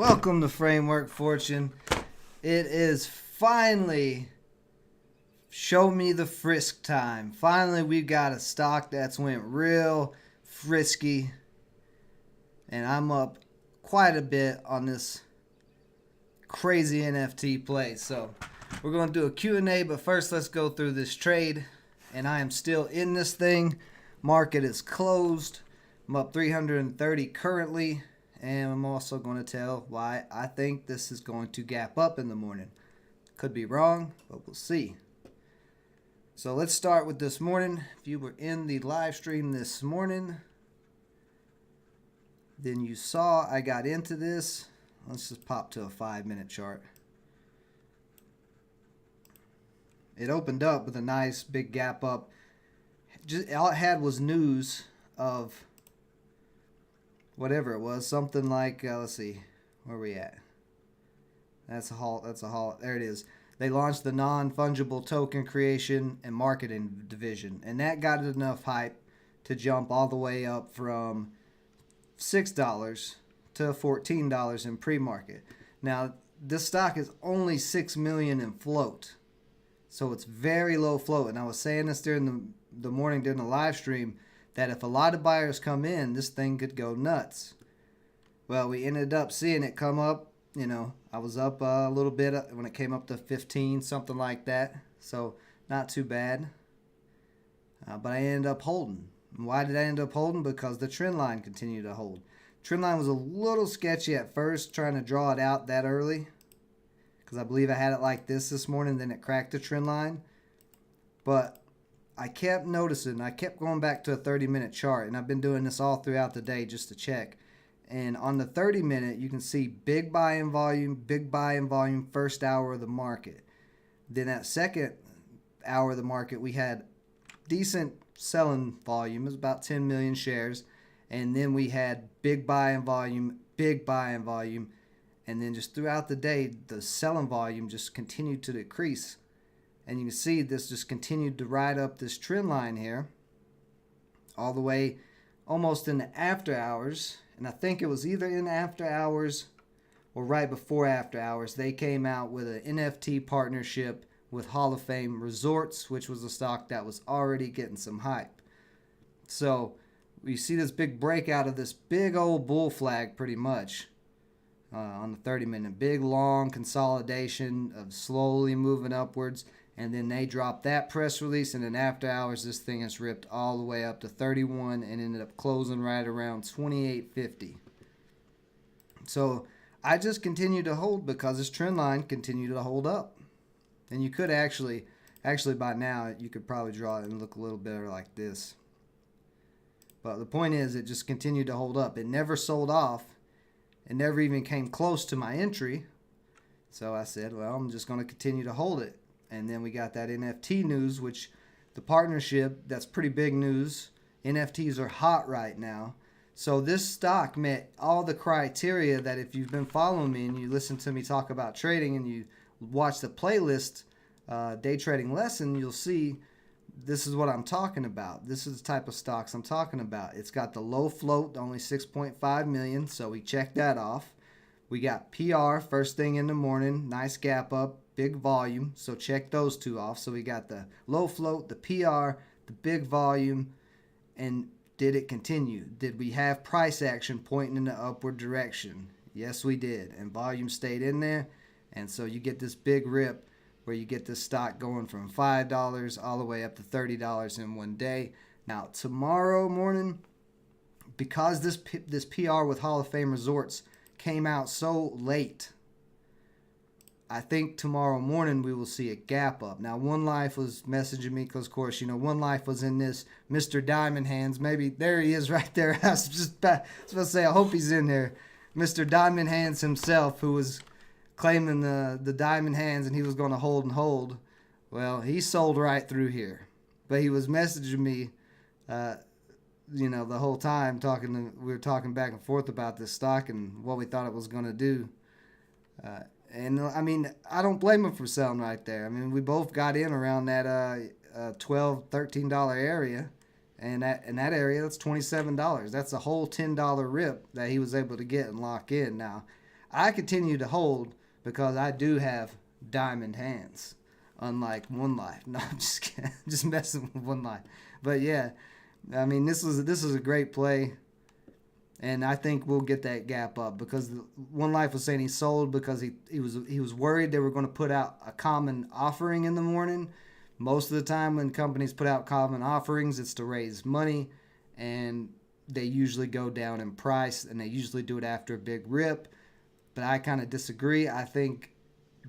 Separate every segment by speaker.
Speaker 1: Welcome to Framework Fortune. It is finally show me the frisk time. Finally, we've got a stock that's went real frisky, and I'm up quite a bit on this crazy NFT play. So we're going to do a Q&A, but first let's go through this trade. And I am still in this thing. Market is closed. I'm up 330 currently. And I'm also going to tell why I think this is going to gap up in the morning. Could be wrong, but we'll see. So let's start with this morning. If you were in the live stream this morning, then you saw I got into this. Let's just pop to a 5-minute chart. It opened up with a nice big gap up. Just all it had was news of whatever it was, something like, let's see, where are we at? That's a halt, there it is. They launched the non-fungible token creation and marketing division, and that got enough hype to jump all the way up from $6 to $14 in pre-market. Now, this stock is only $6 million in float, so it's very low float, and I was saying this during the morning during the live stream, that if a lot of buyers come in, this thing could go nuts. Well, we ended up seeing it come up. You know, I was up a little bit when it came up to 15, something like that. So not too bad. But I ended up holding. And why did I end up holding? Because the trend line continued to hold. Trend line was a little sketchy at first, trying to draw it out that early. Because I believe I had it like this morning, then it cracked the trend line. But I kept noticing, I kept going back to a 30-minute chart, and I've been doing this all throughout the day just to check. And on the 30-minute, you can see big buy in volume, first hour of the market. Then that second hour of the market, we had decent selling volume. It was about 10 million shares. And then we had big buy in volume. And then just throughout the day, the selling volume just continued to decrease. And you can see this just continued to ride up this trend line here all the way almost in the after hours. And I think it was either in after hours or right before after hours. They came out with an NFT partnership with Hall of Fame Resorts, which was a stock that was already getting some hype. So we see this big breakout of this big old bull flag pretty much on the 30-minute. Big, long consolidation of slowly moving upwards. And then they dropped that press release, and then after hours, this thing has ripped all the way up to 31 and ended up closing right around 28.50. So I just continued to hold because this trend line continued to hold up. And you could actually by now, you could probably draw it and look a little better like this. But the point is, it just continued to hold up. It never sold off. It never even came close to my entry. So I said, well, I'm just going to continue to hold it. And then we got that NFT news, which the partnership, that's pretty big news. NFTs are hot right now. So this stock met all the criteria that if you've been following me and you listen to me talk about trading and you watch the playlist, day trading lesson, you'll see this is what I'm talking about. This is the type of stocks I'm talking about. It's got the low float, only 6.5 million. So we checked that off. We got PR first thing in the morning, nice gap up. Big volume, so check those two off. So we got the low float, the PR, the big volume, and did it continue? Did we have price action pointing in the upward direction? Yes, we did, and volume stayed in there, and so you get this big rip where you get this stock going from $5 all the way up to $30 in one day. Now, tomorrow morning, because this PR with Hall of Fame Resorts came out so late, I think tomorrow morning we will see a gap up. Now, One Life was messaging me because, of course, you know, One Life was in this Mr. Diamond Hands. Maybe there he is right there. I was just about to say, I hope he's in there. Mr. Diamond Hands himself, who was claiming the Diamond Hands and he was going to hold and hold. Well, he sold right through here. But he was messaging me, you know, the whole time. We were talking back and forth about this stock and what we thought it was going to do. And I mean, I don't blame him for selling right there. I mean, we both got in around that $12, $13 area, and that area, that's $27. That's a whole $10 rip that he was able to get and lock in. Now, I continue to hold because I do have diamond hands, unlike One Life. No, I'm just kidding. I'm just messing with One Life. But yeah, I mean, this is a great play, and I think we'll get that gap up because One Life was saying he sold because he was worried they were going to put out a common offering in the morning. Most of the time when companies put out common offerings, it's to raise money, and they usually go down in price, and they usually do it after a big rip. But I kind of disagree. I think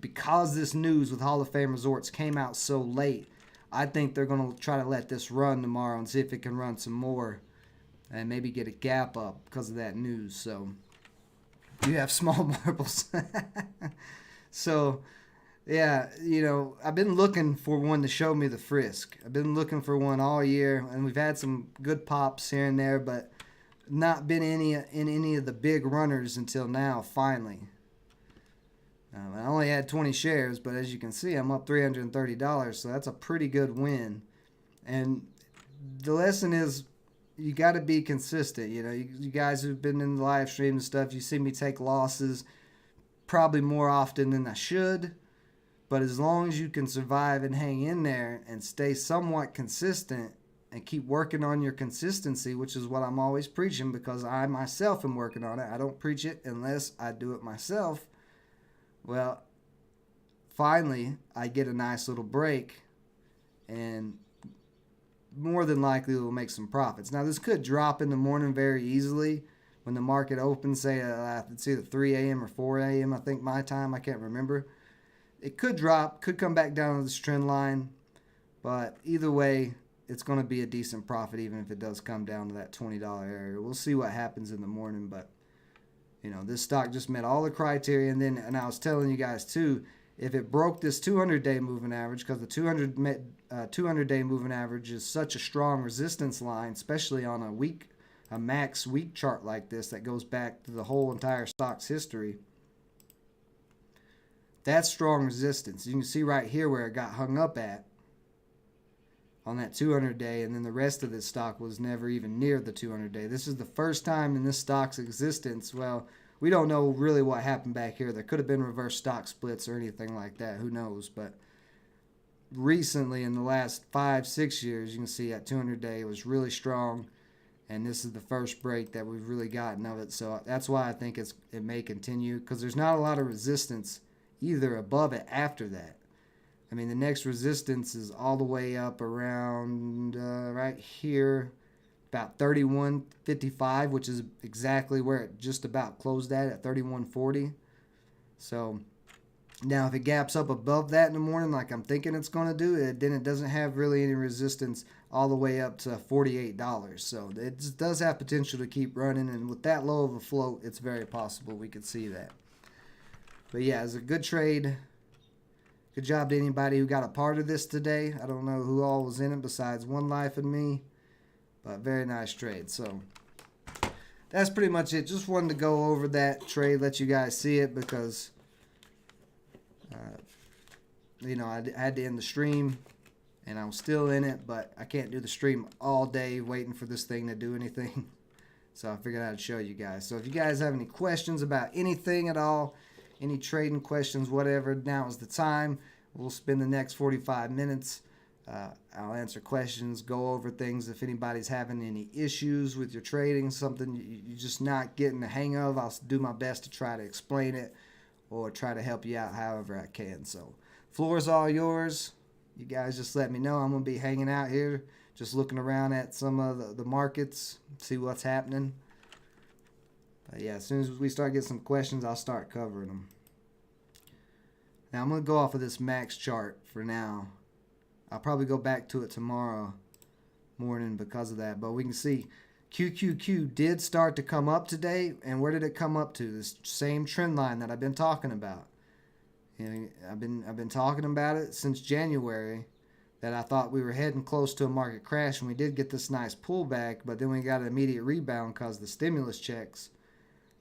Speaker 1: because this news with Hall of Fame Resorts came out so late, I think they're going to try to let this run tomorrow and see if it can run some more and maybe get a gap up because of that news. So you have small marbles. So, yeah, I've been looking for one to show me the frisk. I've been looking for one all year, and we've had some good pops here and there, but not been in any of the big runners until now, finally. I only had 20 shares, but as you can see, I'm up $330, so that's a pretty good win. And the lesson is you got to be consistent. You guys who've been in the live stream and stuff, you see me take losses probably more often than I should. But as long as you can survive and hang in there and stay somewhat consistent and keep working on your consistency, which is what I'm always preaching because I myself am working on it. I don't preach it unless I do it myself. Well, finally, I get a nice little break, and more than likely we'll make some profits. Now, this could drop in the morning very easily when the market opens, say, it's either 3 a.m. or 4 a.m., I think my time. I can't remember. It could drop, could come back down to this trend line, but either way, it's going to be a decent profit even if it does come down to that $20 area. We'll see what happens in the morning, but this stock just met all the criteria. And I was telling you guys too, if it broke this 200-day moving average, because the 200-day moving average is such a strong resistance line, especially on a max week chart like this that goes back to the whole entire stock's history. That's strong resistance. You can see right here where it got hung up at on that 200-day, and then the rest of this stock was never even near the 200-day. This is the first time in this stock's existence. Well, we don't know really what happened back here. There could have been reverse stock splits or anything like that. Who knows? But recently, in the last 5-6 years, you can see that 200-day was really strong, and this is the first break that we've really gotten of it. So that's why I think it may continue, because there's not a lot of resistance either above it after that. I mean, the next resistance is all the way up around right here, about 31.55, which is exactly where it just about closed at 31.40. So now if it gaps up above that in the morning like I'm thinking it's going to do, then it doesn't have really any resistance all the way up to $48. So it just does have potential to keep running, and with that low of a float, it's very possible we could see that. But yeah, it's a good trade. Good job to anybody who got a part of this today. I don't know who all was in it besides One Life and me, but very nice trade. So that's pretty much it. Just wanted to go over that trade, let you guys see it, because I had to end the stream, and I'm still in it, but I can't do the stream all day waiting for this thing to do anything. So I figured I'd show you guys. So if you guys have any questions about anything at all, any trading questions, whatever, now is the time. We'll spend the next 45 minutes. I'll answer questions, go over things. If anybody's having any issues with your trading, something you're just not getting the hang of, I'll do my best to try to explain it or try to help you out however I can. So, floor is all yours. You guys just let me know. I'm going to be hanging out here, just looking around at some of the markets, see what's happening. But yeah, as soon as we start getting some questions, I'll start covering them. Now, I'm going to go off of this max chart for now. I'll probably go back to it tomorrow morning because of that. But we can see QQQ did start to come up today. And where did it come up to? This same trend line that I've been talking about. I've been talking about it since January, that I thought we were heading close to a market crash. And we did get this nice pullback, but then we got an immediate rebound because of the stimulus checks.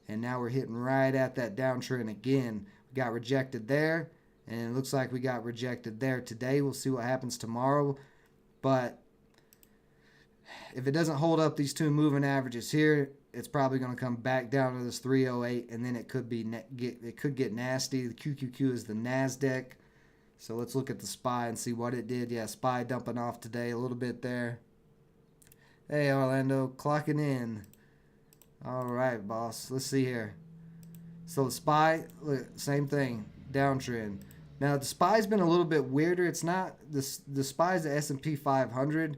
Speaker 1: And now we're hitting right at that downtrend again. We got rejected there, and it looks like we got rejected there today. We'll see what happens tomorrow. But if it doesn't hold up these two moving averages here, it's probably going to come back down to this 308, and then it could get nasty. The QQQ is the Nasdaq. So let's look at the SPY and see what it did. Yeah, SPY dumping off today a little bit there. Hey, Orlando, clocking in. All right, boss. Let's see here. So the SPY, look, same thing, downtrend. Now the SPY's been a little bit weirder. It's not the SPY's the S&P 500,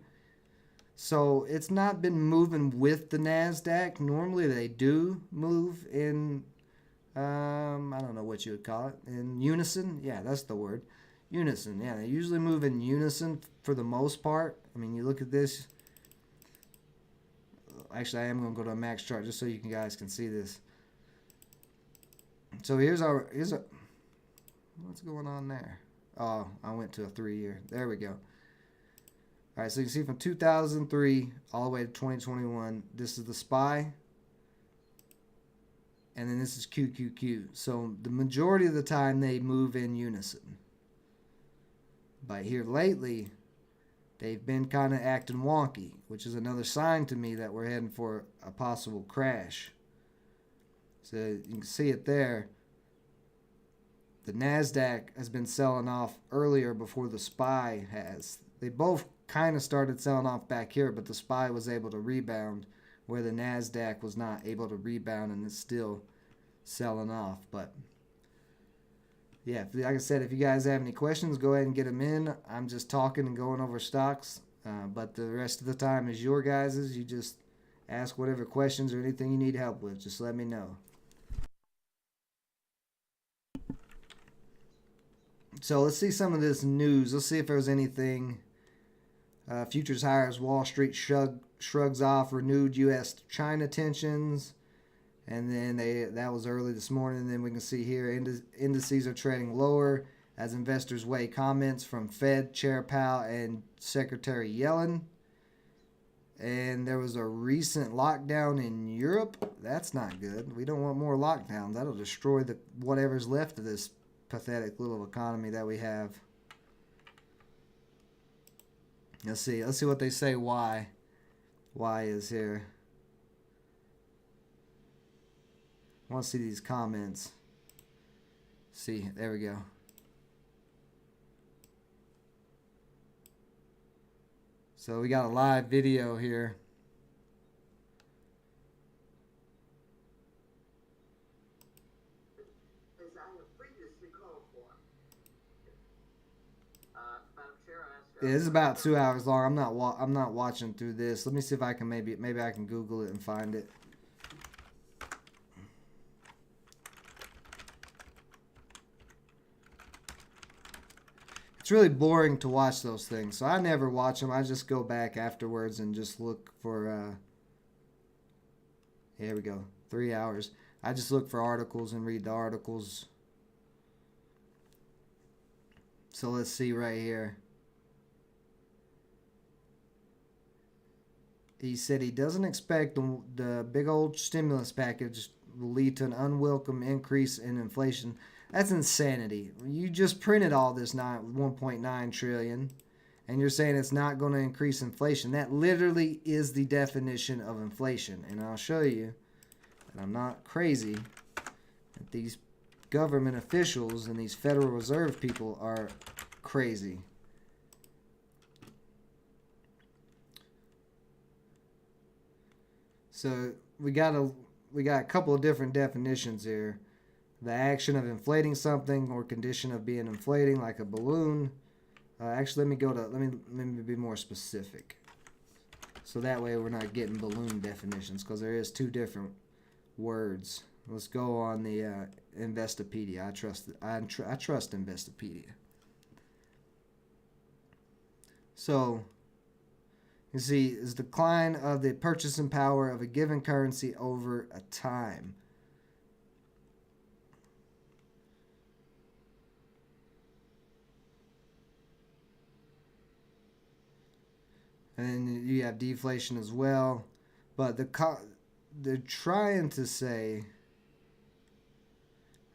Speaker 1: so it's not been moving with the Nasdaq. Normally they do move in, I don't know what you would call it, in unison. Yeah, that's the word, unison. Yeah, they usually move in unison for the most part. I mean, you look at this. Actually, I am going to go to a max chart just so you guys can see this. So here's a what's going on there? Oh, I went to a 3-year. There we go. All right, so you can see from 2003 all the way to 2021. This is the SPY, and then this is QQQ. So the majority of the time they move in unison. But here lately, they've been kind of acting wonky, which is another sign to me that we're heading for a possible crash. So you can see it there. The Nasdaq has been selling off earlier before the SPY has. They both kind of started selling off back here, but the SPY was able to rebound where the Nasdaq was not able to rebound, and it's still selling off. But yeah, like I said, if you guys have any questions, go ahead and get them in. I'm just talking and going over stocks, but the rest of the time is your guys's. You just ask whatever questions or anything you need help with. Just let me know. So let's see some of this news. Let's see if there was anything. Futures higher, Wall Street shrugs off renewed U.S.-China tensions. And then that was early this morning. And then we can see here indices are trading lower as investors weigh comments from Fed Chair Powell and Secretary Yellen. And there was a recent lockdown in Europe. That's not good. We don't want more lockdowns. That'll destroy whatever's left of this pathetic little economy that we have. Let's see what they say. Why is here. I want to see these comments. See, there we go. So we got a live video here. Yeah, this is about 2 hours long. I'm not watching through this. Let me see if I can maybe I can Google it and find it. It's really boring to watch those things, so I never watch them. I just go back afterwards and just look for. Here we go, 3 hours. I just look for articles and read the articles. So let's see right here. He said he doesn't expect the big old stimulus package will lead to an unwelcome increase in inflation. That's insanity. You just printed all this 1.9 trillion, and you're saying it's not going to increase inflation. That literally is the definition of inflation. And I'll show you that I'm not crazy, that these government officials and these Federal Reserve people are crazy. So we got a couple of different definitions here. The action of inflating something or condition of being inflating, like a balloon. Actually, let me be more specific. So that way we're not getting balloon definitions, because there is 2 different words. Let's go on the Investopedia. I trust Investopedia. So you see, is decline of the purchasing power of a given currency over a time. And then you have deflation as well. But they're trying to say,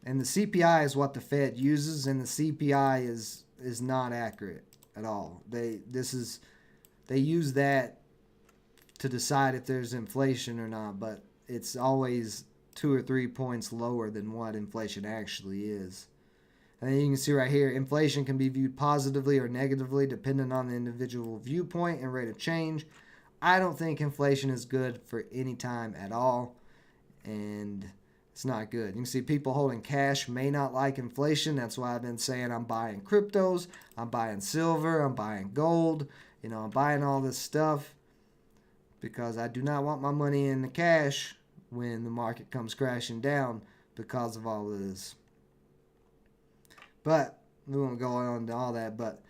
Speaker 1: and the CPI is what the Fed uses, and the CPI is not accurate at all. They use that to decide if there's inflation or not, but it's always 2 or 3 points lower than what inflation actually is. And then you can see right here, inflation can be viewed positively or negatively depending on the individual viewpoint and rate of change. I don't think inflation is good for any time at all, and it's not good. You can see people holding cash may not like inflation. That's why I've been saying I'm buying cryptos, I'm buying silver, I'm buying gold, I'm buying all this stuff because I do not want my money in the cash when the market comes crashing down because of all of this. But we won't go on to all that, but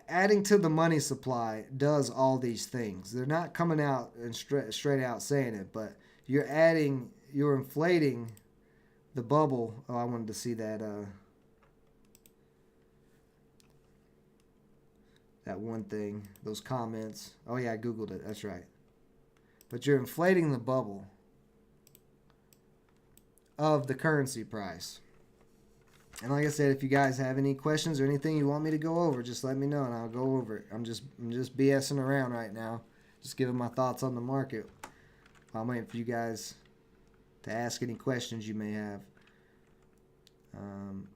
Speaker 1: adding to the money supply does all these things. They're not coming out and straight out saying it, but you're inflating the bubble. Oh, I wanted to see that that one thing, those comments. Oh yeah, I Googled it. That's right. But you're inflating the bubble of the currency price. And like I said, if you guys have any questions or anything you want me to go over, just let me know and I'll go over it. I'm just BSing around right now, just giving my thoughts on the market. I'm waiting for you guys to ask any questions you may have.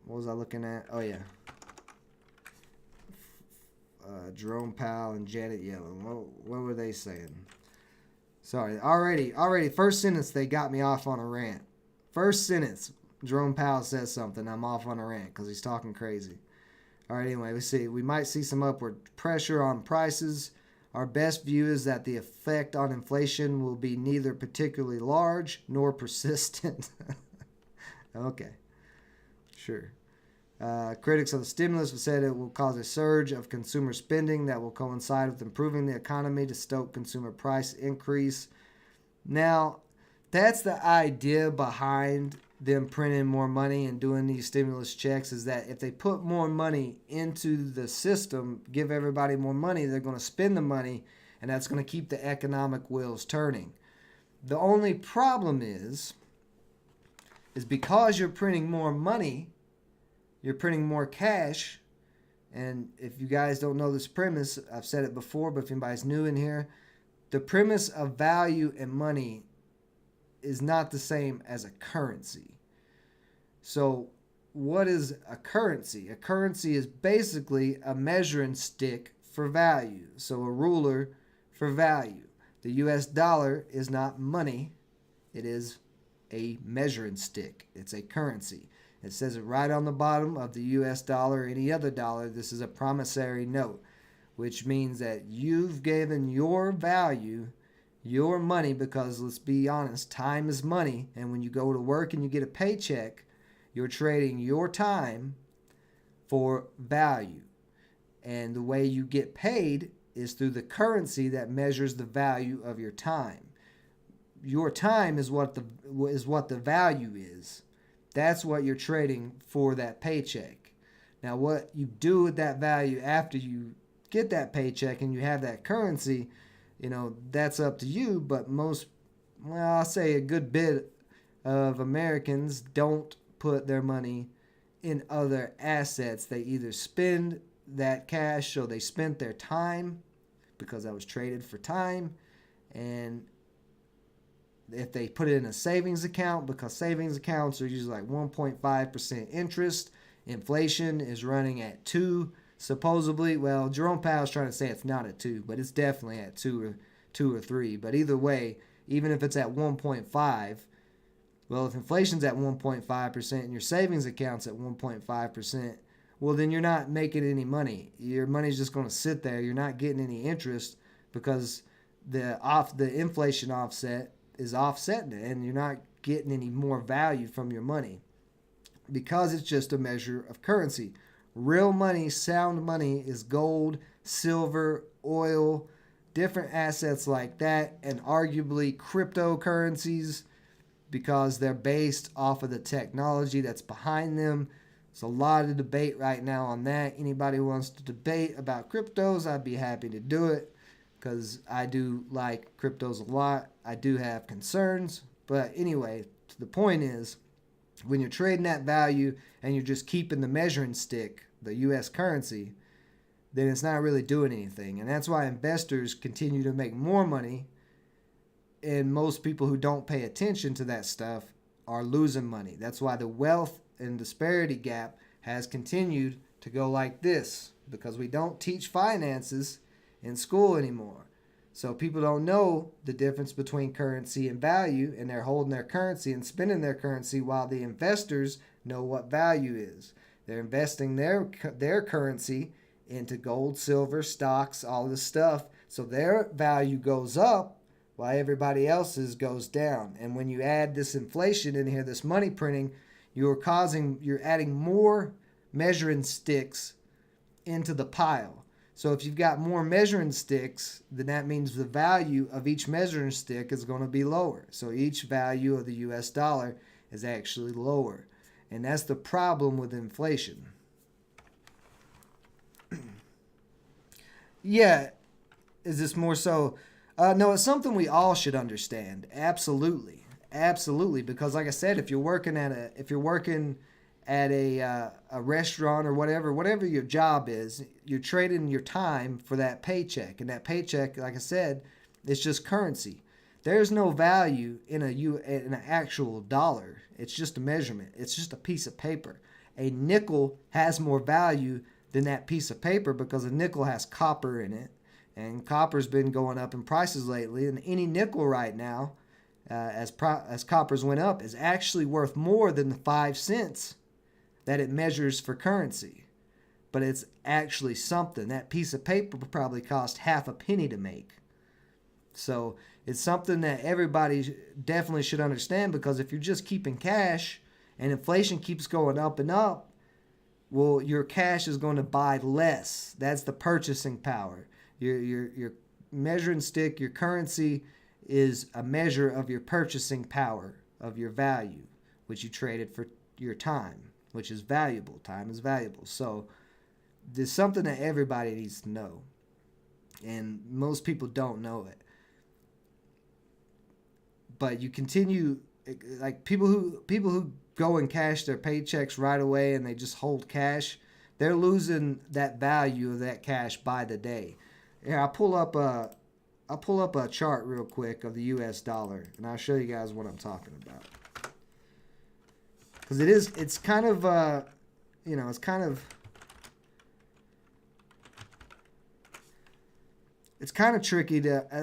Speaker 1: What was I looking at? Oh yeah, Jerome Powell and Janet Yellen. What were they saying? Sorry, already. First sentence they got me off on a rant. First sentence, Jerome Powell says something, I'm off on a rant because he's talking crazy. All right, anyway, we might see some upward pressure on prices. Our best view is that the effect on inflation will be neither particularly large nor persistent. Okay, sure. Critics of the stimulus have said it will cause a surge of consumer spending that will coincide with improving the economy to stoke consumer price increase. Now, that's the idea behind them printing more money and doing these stimulus checks, is that if they put more money into the system, give everybody more money, they're going to spend the money, and that's going to keep the economic wheels turning. The only problem is because you're printing more money, you're printing more cash, and if you guys don't know this premise, I've said it before, but if anybody's new in here, the premise of value and money is not the same as a currency. So what is a currency? A currency is basically a measuring stick for value. So a ruler for value. The US dollar is not money. It is a measuring stick. It's a currency. It says it right on the bottom of the US dollar or any other dollar. This is a promissory note, which means that you've given your value, your money, because let's be honest, time is money. And when you go to work and you get a paycheck, you're trading your time for value. And the way you get paid is through the currency that measures the value of your time. Your time is what the value is. That's what you're trading for that paycheck. Now, what you do with that value after you get that paycheck and you have that currency, that's up to you. But I'll say a good bit of Americans don't put their money in other assets. They either spend that cash, so they spent their time because that was traded for time, and if they put it in a savings account, because savings accounts are usually like 1.5% interest, inflation is running at 2 supposedly. Well, Jerome Powell's trying to say it's not at 2, but it's definitely at 2 or 3. But either way, even if it's at 1.5, well, if inflation's at 1.5% and your savings account's at 1.5%, well, then you're not making any money. Your money's just going to sit there. You're not getting any interest because the inflation offset is offsetting it, and you're not getting any more value from your money because it's just a measure of currency. Real money, sound money, is gold, silver, oil, different assets like that, and arguably cryptocurrencies, because they're based off of the technology that's behind them. There's a lot of debate right now on that. Anybody who wants to debate about cryptos, I'd be happy to do it, because I do like cryptos a lot. I do have concerns. But anyway, the point is, when you're trading that value and you're just keeping the measuring stick, the U.S. currency, then it's not really doing anything. And that's why investors continue to make more money and most people who don't pay attention to that stuff are losing money. That's why the wealth and disparity gap has continued to go like this, because we don't teach finances in school anymore. So people don't know the difference between currency and value, and they're holding their currency and spending their currency while the investors know what value is. They're investing their currency into gold, silver, stocks, all this stuff, so their value goes up while everybody else's goes down. And when you add this inflation in here, this money printing, you're adding more measuring sticks into the pile. So if you've got more measuring sticks, then that means the value of each measuring stick is going to be lower. So each value of the US dollar is actually lower. And that's the problem with inflation. Yeah, is this more so? No, it's something we all should understand. Absolutely. Absolutely. Because like I said, if you're working at a restaurant or whatever your job is, you're trading your time for that paycheck. And that paycheck, like I said, it's just currency. There's no value in an actual dollar. It's just a measurement. It's just a piece of paper. A nickel has more value than that piece of paper because a nickel has copper in it. And copper's been going up in prices lately. And any nickel right now, as copper's went up, is actually worth more than the 5 cents that it measures for currency. But it's actually something. That piece of paper probably cost half a penny to make. So it's something that everybody definitely should understand, because if you're just keeping cash and inflation keeps going up and up, well, your cash is going to buy less. That's the purchasing power. Your measuring stick, your currency, is a measure of your purchasing power, of your value, which you traded for your time, which is valuable. Time is valuable. So there's something that everybody needs to know, and most people don't know it. But you continue, like people who go and cash their paychecks right away and they just hold cash, they're losing that value of that cash by the day. Here, I'll pull up a chart real quick of the US dollar, and I'll show you guys what I'm talking about. Because it's kind of a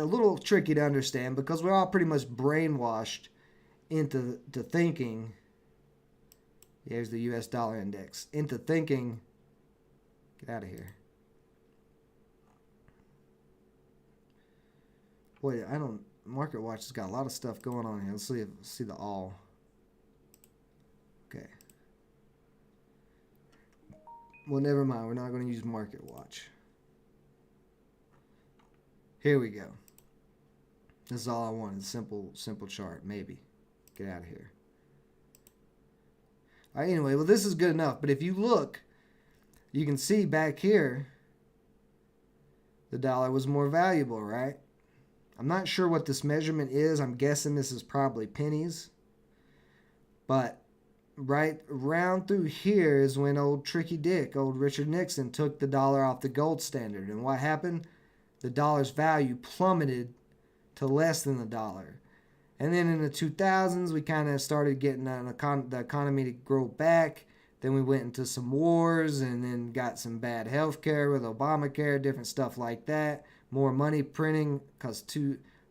Speaker 1: little tricky to understand, because we're all pretty much brainwashed into thinking. Here's the US dollar index. Into thinking, get out of here. Boy, Market Watch has got a lot of stuff going on here. Let's see the all. Okay. Well, never mind. We're not going to use Market Watch. Here we go. This is all I wanted. Simple chart. Maybe. Get out of here. All right, anyway, well, this is good enough. But if you look, you can see back here, the dollar was more valuable, right? I'm not sure what this measurement is. I'm guessing this is probably pennies. But right around through here is when old Tricky Dick, old Richard Nixon, took the dollar off the gold standard. And what happened? The dollar's value plummeted to less than the dollar. And then in the 2000s, we kind of started getting the economy to grow back. Then we went into some wars, and then got some bad health care with Obamacare, different stuff like that. More money printing, because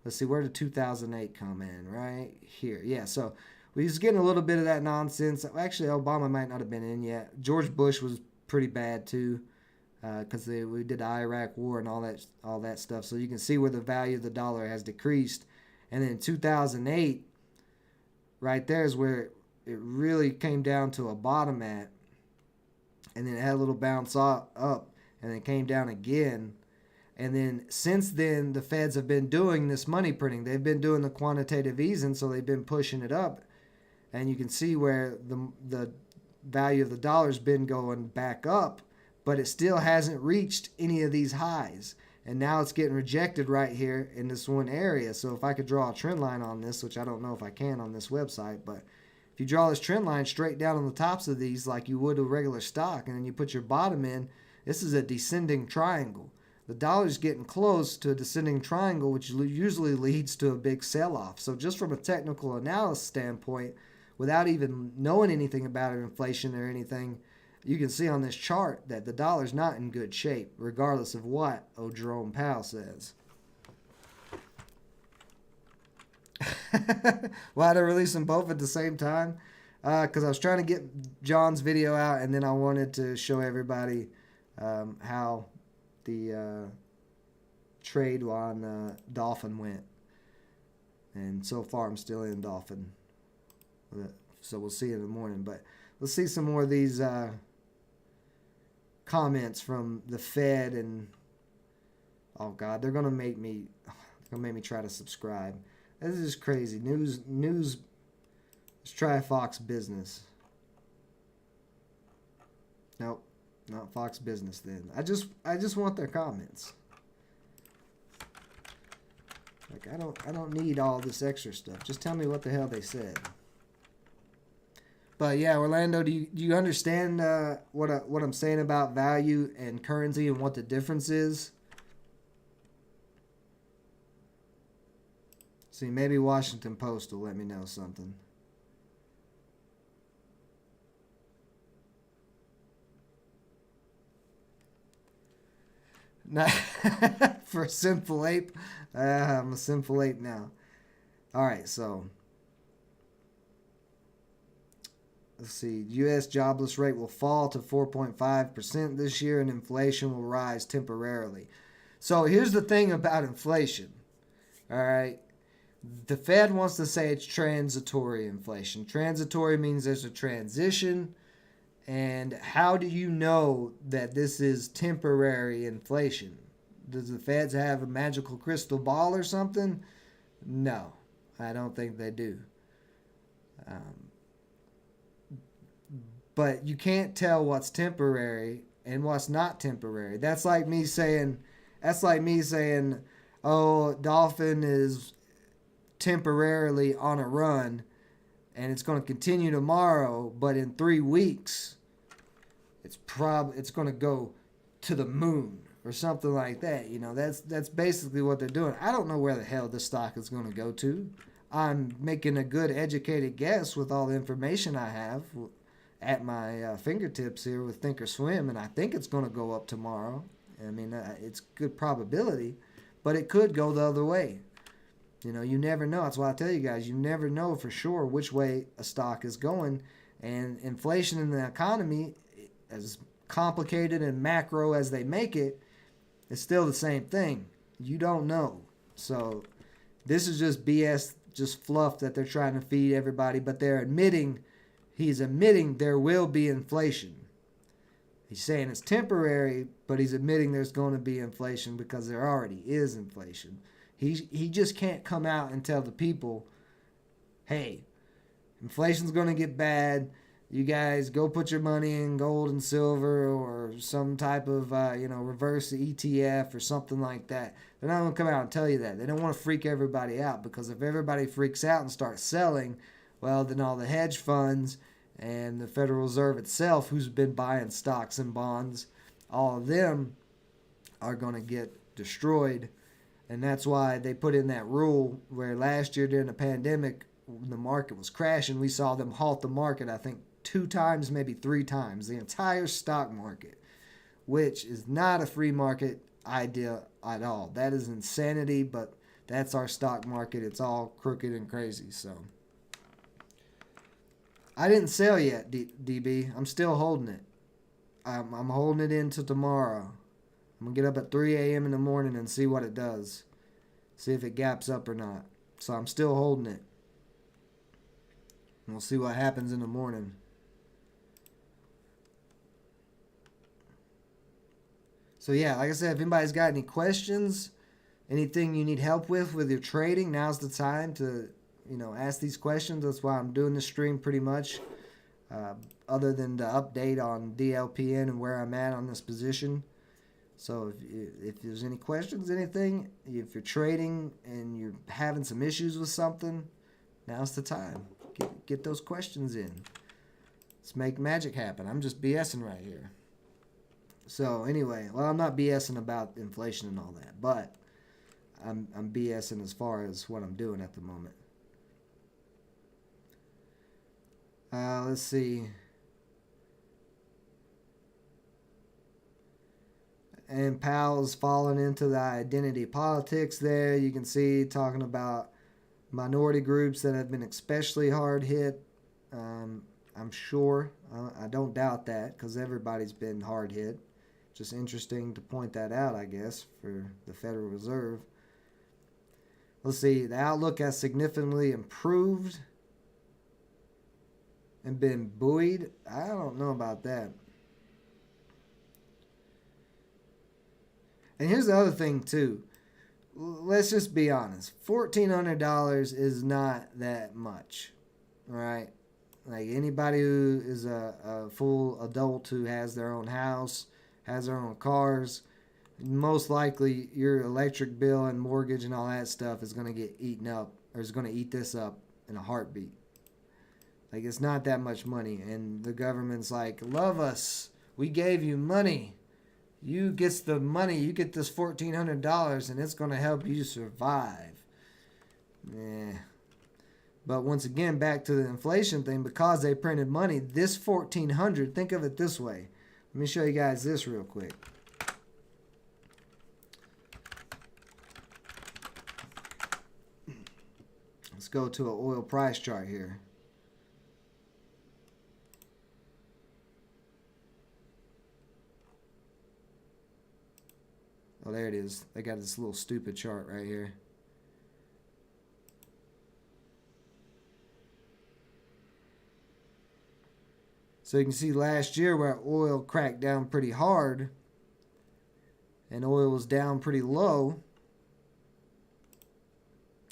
Speaker 1: let's see, where did 2008 come in? Right here. Yeah, so we was getting a little bit of that nonsense. Actually, Obama might not have been in yet. George Bush was pretty bad too, because we did the Iraq War and all that stuff. So you can see where the value of the dollar has decreased. And then in 2008, right there is where it really came down to a bottom at. And then it had a little bounce up, and then came down again. And then since then, the Feds have been doing this money printing. They've been doing the quantitative easing, so they've been pushing it up. And you can see where the value of the dollar's been going back up, but it still hasn't reached any of these highs. And now it's getting rejected right here in this one area. So if I could draw a trend line on this, which I don't know if I can on this website, but if you draw this trend line straight down on the tops of these like you would a regular stock, and then you put your bottom in, this is a descending triangle. the dollar's getting close to a descending triangle, which usually leads to a big sell-off. So just from a technical analysis standpoint, without even knowing anything about inflation or anything, you can see on this chart that the dollar's not in good shape, regardless of what Jerome Powell says. Why did I release them both at the same time? Because I was trying to get John's video out, and then I wanted to show everybody how the trade on Dolphin went. And so far, I'm still in Dolphin. So we'll see in the morning. But let's see some more of these comments from the Fed. And oh God, they're gonna make me try to subscribe. This is crazy. News. Let's try Fox Business. Nope, not Fox Business. Then I just want their comments. Like I don't need all this extra stuff. Just tell me what the hell they said. But yeah, Orlando, do you understand what I'm saying about value and currency and what the difference is? See, maybe Washington Post will let me know something. Not for a simple ape. I'm a simple ape now. All right, so let's see. U.S. jobless rate will fall to 4.5% this year, and inflation will rise temporarily. So here's the thing about inflation. All right. The Fed wants to say it's transitory inflation. Transitory means there's a transition. And how do you know that this is temporary inflation? Does the Feds have a magical crystal ball or something? No, I don't think they do. But you can't tell what's temporary and what's not temporary. That's like me saying, oh, Dolphin is temporarily on a run and it's going to continue tomorrow, but in 3 weeks it's going to go to the moon or something like that. You know, that's basically what they're doing. I don't know where the hell this stock is going to go to. I'm making a good educated guess with all the information I have at my fingertips here with Thinkorswim, and I think it's going to go up tomorrow. I mean, it's good probability, but it could go the other way. You know, you never know. That's why I tell you guys, you never know for sure which way a stock is going. And inflation in the economy, as complicated and macro as they make it, it's still the same thing. You don't know. So this is just BS, just fluff that they're trying to feed everybody. But he's admitting there will be inflation. He's saying it's temporary, but he's admitting there's going to be inflation because there already is inflation. He just can't come out and tell the people, hey, inflation's going to get bad. You guys go put your money in gold and silver or some type of, reverse ETF or something like that. They're not going to come out and tell you that. They don't want to freak everybody out, because if everybody freaks out and starts selling, well, then all the hedge funds and the Federal Reserve itself, who's been buying stocks and bonds, all of them are going to get destroyed. And that's why they put in that rule where last year during the pandemic, when the market was crashing, we saw them halt the market, I think, 2 times, maybe 3 times, the entire stock market, which is not a free market idea at all. That is insanity, but that's our stock market. It's all crooked and crazy. So I didn't sell yet, DB. I'm still holding it. I'm holding it into tomorrow. I'm going to get up at 3 a.m. in the morning and see what it does. See if it gaps up or not. So I'm still holding it. And we'll see what happens in the morning. So yeah, like I said, if anybody's got any questions, anything you need help with your trading, now's the time to, ask these questions. That's why I'm doing this stream pretty much. Other than the update on DLPN and where I'm at on this position. So if there's any questions, anything, if you're trading and you're having some issues with something, now's the time. Get those questions in. Let's make magic happen. I'm just BSing right here. So anyway, well, I'm not BSing about inflation and all that, but I'm BSing as far as what I'm doing at the moment. Let's see. And Powell's fallen into the identity politics there. You can see talking about minority groups that have been especially hard hit. I'm sure. I don't doubt that because everybody's been hard hit. Just interesting to point that out, I guess, for the Federal Reserve. Let's see. The outlook has significantly improved and been buoyed. I don't know about that. And here's the other thing, too. Let's just be honest. $1,400 is not that much, right? Like anybody who is a full adult who has their own house, has their own cars, most likely your electric bill and mortgage and all that stuff is going to get eaten up, or is going to eat this up in a heartbeat. Like it's not that much money. And the government's like, love us. We gave you money. You get the money, you get this $1,400 and it's going to help you survive. But once again, back to the inflation thing, because they printed money, this $1,400, think of it this way. Let me show you guys this real quick. Let's go to an oil price chart here. Oh, there it is. They got this little stupid chart right here. So you can see last year where oil cracked down pretty hard and oil was down pretty low.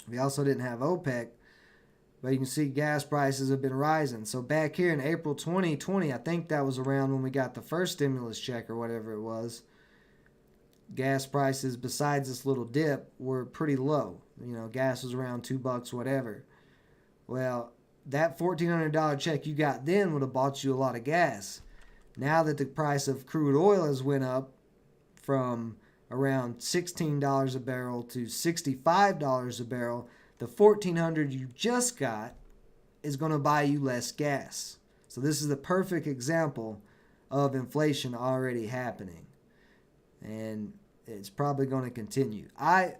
Speaker 1: We also didn't have OPEC, but you can see gas prices have been rising. So back here in April 2020, I think that was around when we got the first stimulus check or whatever it was. Gas prices, besides this little dip, were pretty low. You know, gas was around $2, whatever. Well, that $1,400 check you got then would have bought you a lot of gas. Now that the price of crude oil has went up from around $16 a barrel to $65 a barrel, the $1,400 you just got is going to buy you less gas. So this is the perfect example of inflation already happening. And it's probably going to continue. I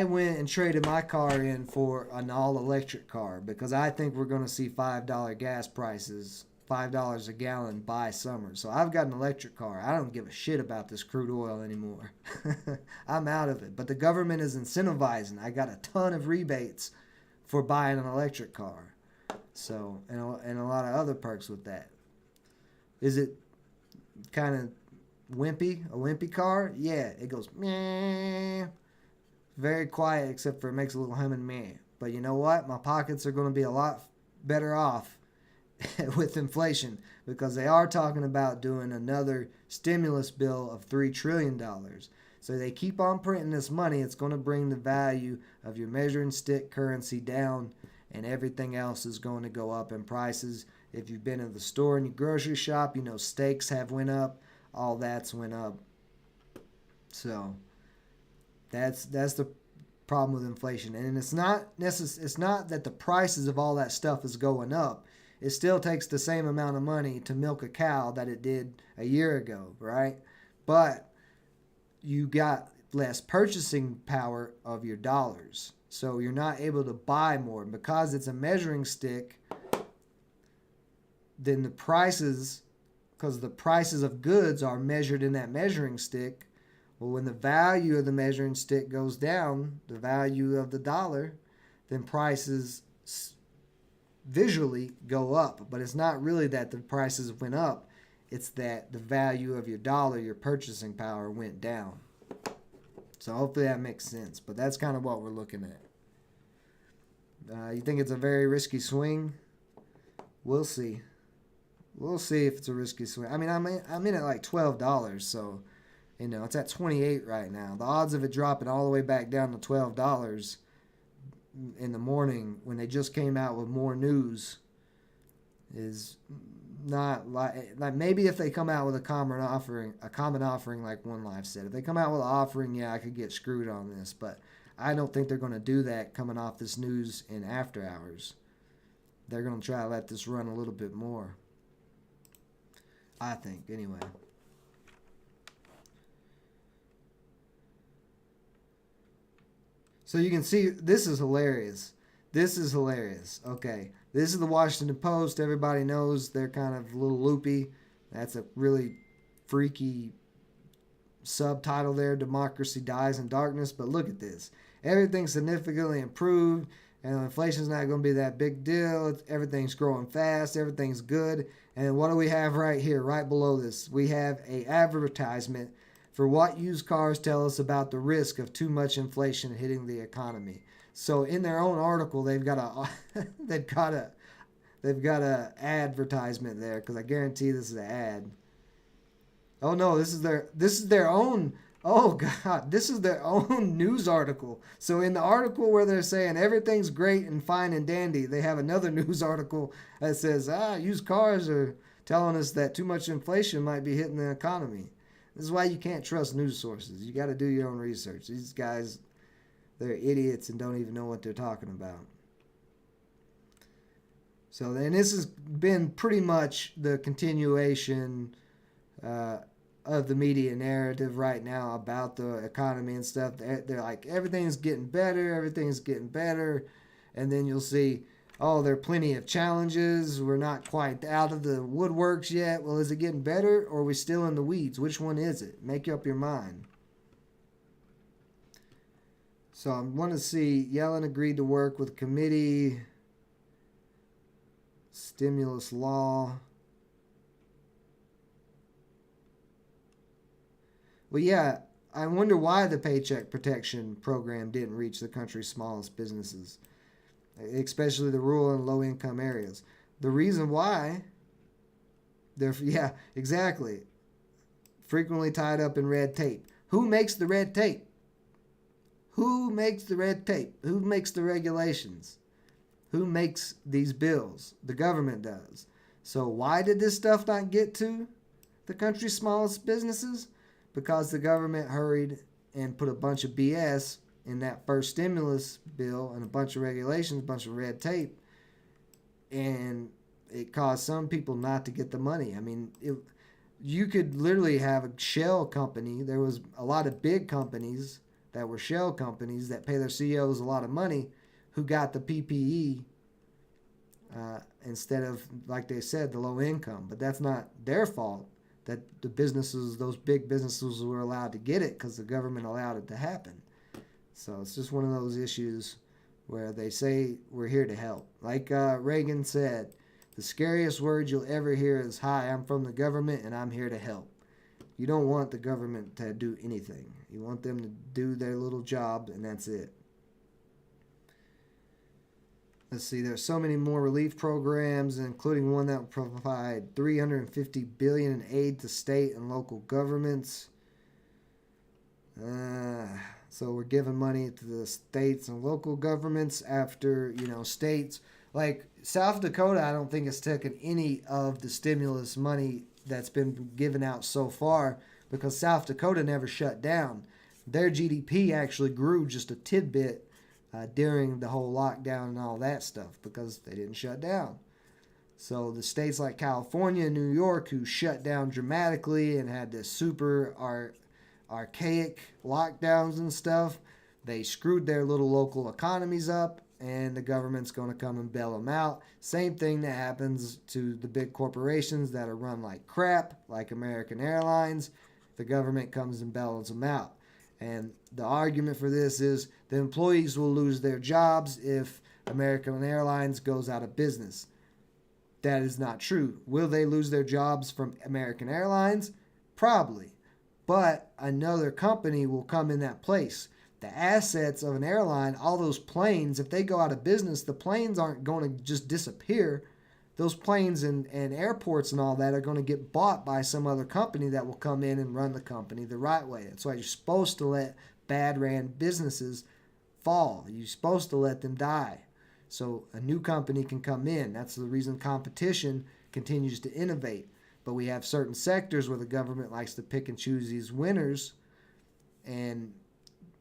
Speaker 1: went and traded my car in for an all-electric car because I think we're going to see $5 gas prices, $5 a gallon by summer. So I've got an electric car. I don't give a shit about this crude oil anymore. I'm out of it. But the government is incentivizing. I got a ton of rebates for buying an electric car. So, and a lot of other perks with that. Is it kind of wimpy? A wimpy car? Yeah, it goes meh. Very quiet, except for it makes a little humming meh. But you know what? My pockets are going to be a lot better off with inflation because they are talking about doing another stimulus bill of $3 trillion. So they keep on printing this money. It's going to bring the value of your measuring stick currency down, and everything else is going to go up in prices. If you've been in the store and your grocery shop, you know steaks have went up. All that's went up. So that's the problem with inflation. And it's not that the prices of all that stuff is going up. It still takes the same amount of money to milk a cow that it did a year ago, right? But you got less purchasing power of your dollars. So you're not able to buy more. And because it's a measuring stick, then the prices, because the prices of goods are measured in that measuring stick, well, when the value of the measuring stick goes down, the value of the dollar, then prices visually go up. But it's not really that the prices went up. It's that the value of your dollar, your purchasing power, went down. So hopefully that makes sense. But that's kind of what we're looking at. You think it's a very risky swing? We'll see. We'll see if it's a risky swing. I mean, I'm in at like $12, so you know it's at 28 right now. The odds of it dropping all the way back down to $12 in the morning when they just came out with more news is not like maybe if they come out with a common offering like One Life said. If they come out with an offering, yeah, I could get screwed on this, but I don't think they're going to do that coming off this news in after hours. They're going to try to let this run a little bit more. I think, anyway. So you can see, this is hilarious. This is hilarious. Okay. This is the Washington Post. Everybody knows they're kind of a little loopy. That's a really freaky subtitle there. Democracy dies in darkness. But look at this. Everything's significantly improved. And inflation's not going to be that big deal. Everything's growing fast. Everything's good. And what do we have right here, right below this? We have a advertisement for what used cars tell us about the risk of too much inflation hitting the economy. So in their own article, they've got a advertisement there, because I guarantee this is an ad. Oh no, this is their own. Oh God, this is their own news article. So in the article where they're saying everything's great and fine and dandy, they have another news article that says, used cars are telling us that too much inflation might be hitting the economy. This is why you can't trust news sources. You got to do your own research. These guys, they're idiots and don't even know what they're talking about. So then this has been pretty much the continuation of the media narrative right now about the economy and stuff. They're like, everything's getting better. And then you'll see, there are plenty of challenges. We're not quite out of the woodworks yet. Well, is it getting better, or are we still in the weeds? Which one is it? Make up your mind. So I want to see, Yellen agreed to work with committee, stimulus law. Well, yeah, I wonder why the Paycheck Protection Program didn't reach the country's smallest businesses, especially the rural and low-income areas. The reason why, exactly, frequently tied up in red tape. Who makes the red tape? Who makes the red tape? Who makes the regulations? Who makes these bills? The government does. So why did this stuff not get to the country's smallest businesses? Because the government hurried and put a bunch of BS in that first stimulus bill and a bunch of regulations, a bunch of red tape, and it caused some people not to get the money. I mean, you could literally have a shell company. There was a lot of big companies that were shell companies that pay their CEOs a lot of money who got the PPE instead of, like they said, the low income. But that's not their fault that the businesses, those big businesses, were allowed to get it because the government allowed it to happen. So it's just one of those issues where they say we're here to help. Like Reagan said, the scariest word you'll ever hear is, "Hi, I'm from the government and I'm here to help." You don't want the government to do anything. You want them to do their little job, and that's it. Let's see, there's so many more relief programs, including one that will provide $350 billion in aid to state and local governments. So we're giving money to the states and local governments after, states like South Dakota. I don't think it's taken any of the stimulus money that's been given out so far, because South Dakota never shut down. Their GDP actually grew just a tidbit during the whole lockdown and all that stuff, because they didn't shut down. So the states like California and New York, who shut down dramatically and had this super archaic lockdowns and stuff, they screwed their little local economies up, and the government's going to come and bail them out. Same thing that happens to the big corporations that are run like crap, like American Airlines. The government comes and bails them out. And the argument for this is the employees will lose their jobs if American Airlines goes out of business. That is not true. Will they lose their jobs from American Airlines? Probably. But another company will come in that place. The assets of an airline, all those planes, if they go out of business, the planes aren't going to just disappear. Those planes and airports and all that are going to get bought by some other company that will come in and run the company the right way. That's why you're supposed to let bad ran businesses fall. You're supposed to let them die. So a new company can come in. That's the reason competition continues to innovate. But we have certain sectors where the government likes to pick and choose these winners, and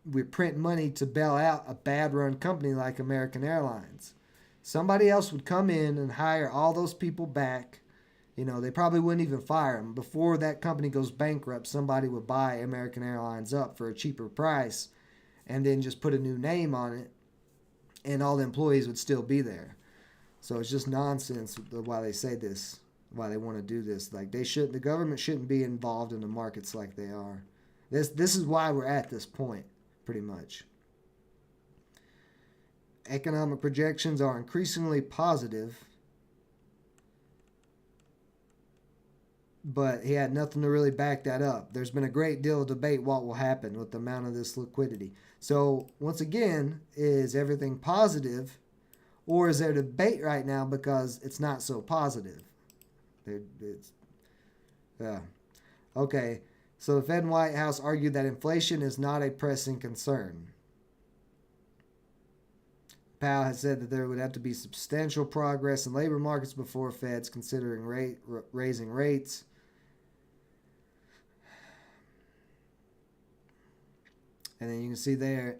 Speaker 1: we print money to bail out a bad run company like American Airlines. Somebody else would come in and hire all those people back. They probably wouldn't even fire them. Before that company goes bankrupt, somebody would buy American Airlines up for a cheaper price and then just put a new name on it, and all the employees would still be there. So it's just nonsense why they say this, why they want to do this. Like the government shouldn't be involved in the markets like they are. This is why we're at this point, pretty much. Economic projections are increasingly positive, but he had nothing to really back that up. There's been a great deal of debate what will happen with the amount of this liquidity. So once again, is everything positive, or is there debate right now because it's not so positive? Okay. So the Fed and White House argued that inflation is not a pressing concern. Powell has said that there would have to be substantial progress in labor markets before Fed's considering raising rates. And then you can see there,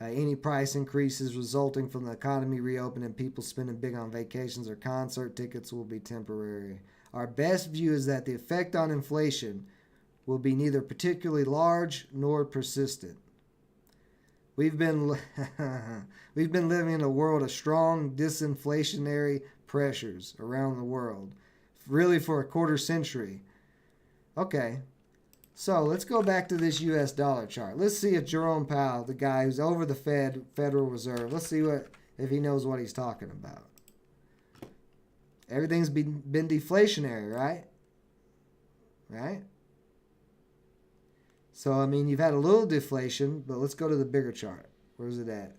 Speaker 1: any price increases resulting from the economy reopening and people spending big on vacations or concert tickets will be temporary. Our best view is that the effect on inflation will be neither particularly large nor persistent. We've been living in a world of strong disinflationary pressures around the world, really for a quarter century. Okay, so let's go back to this U.S. dollar chart. Let's see if Jerome Powell, the guy who's over the Federal Reserve, let's see if he knows what he's talking about. Everything's been deflationary, right? Right? So, I mean, you've had a little deflation, but let's go to the bigger chart. Where's it at?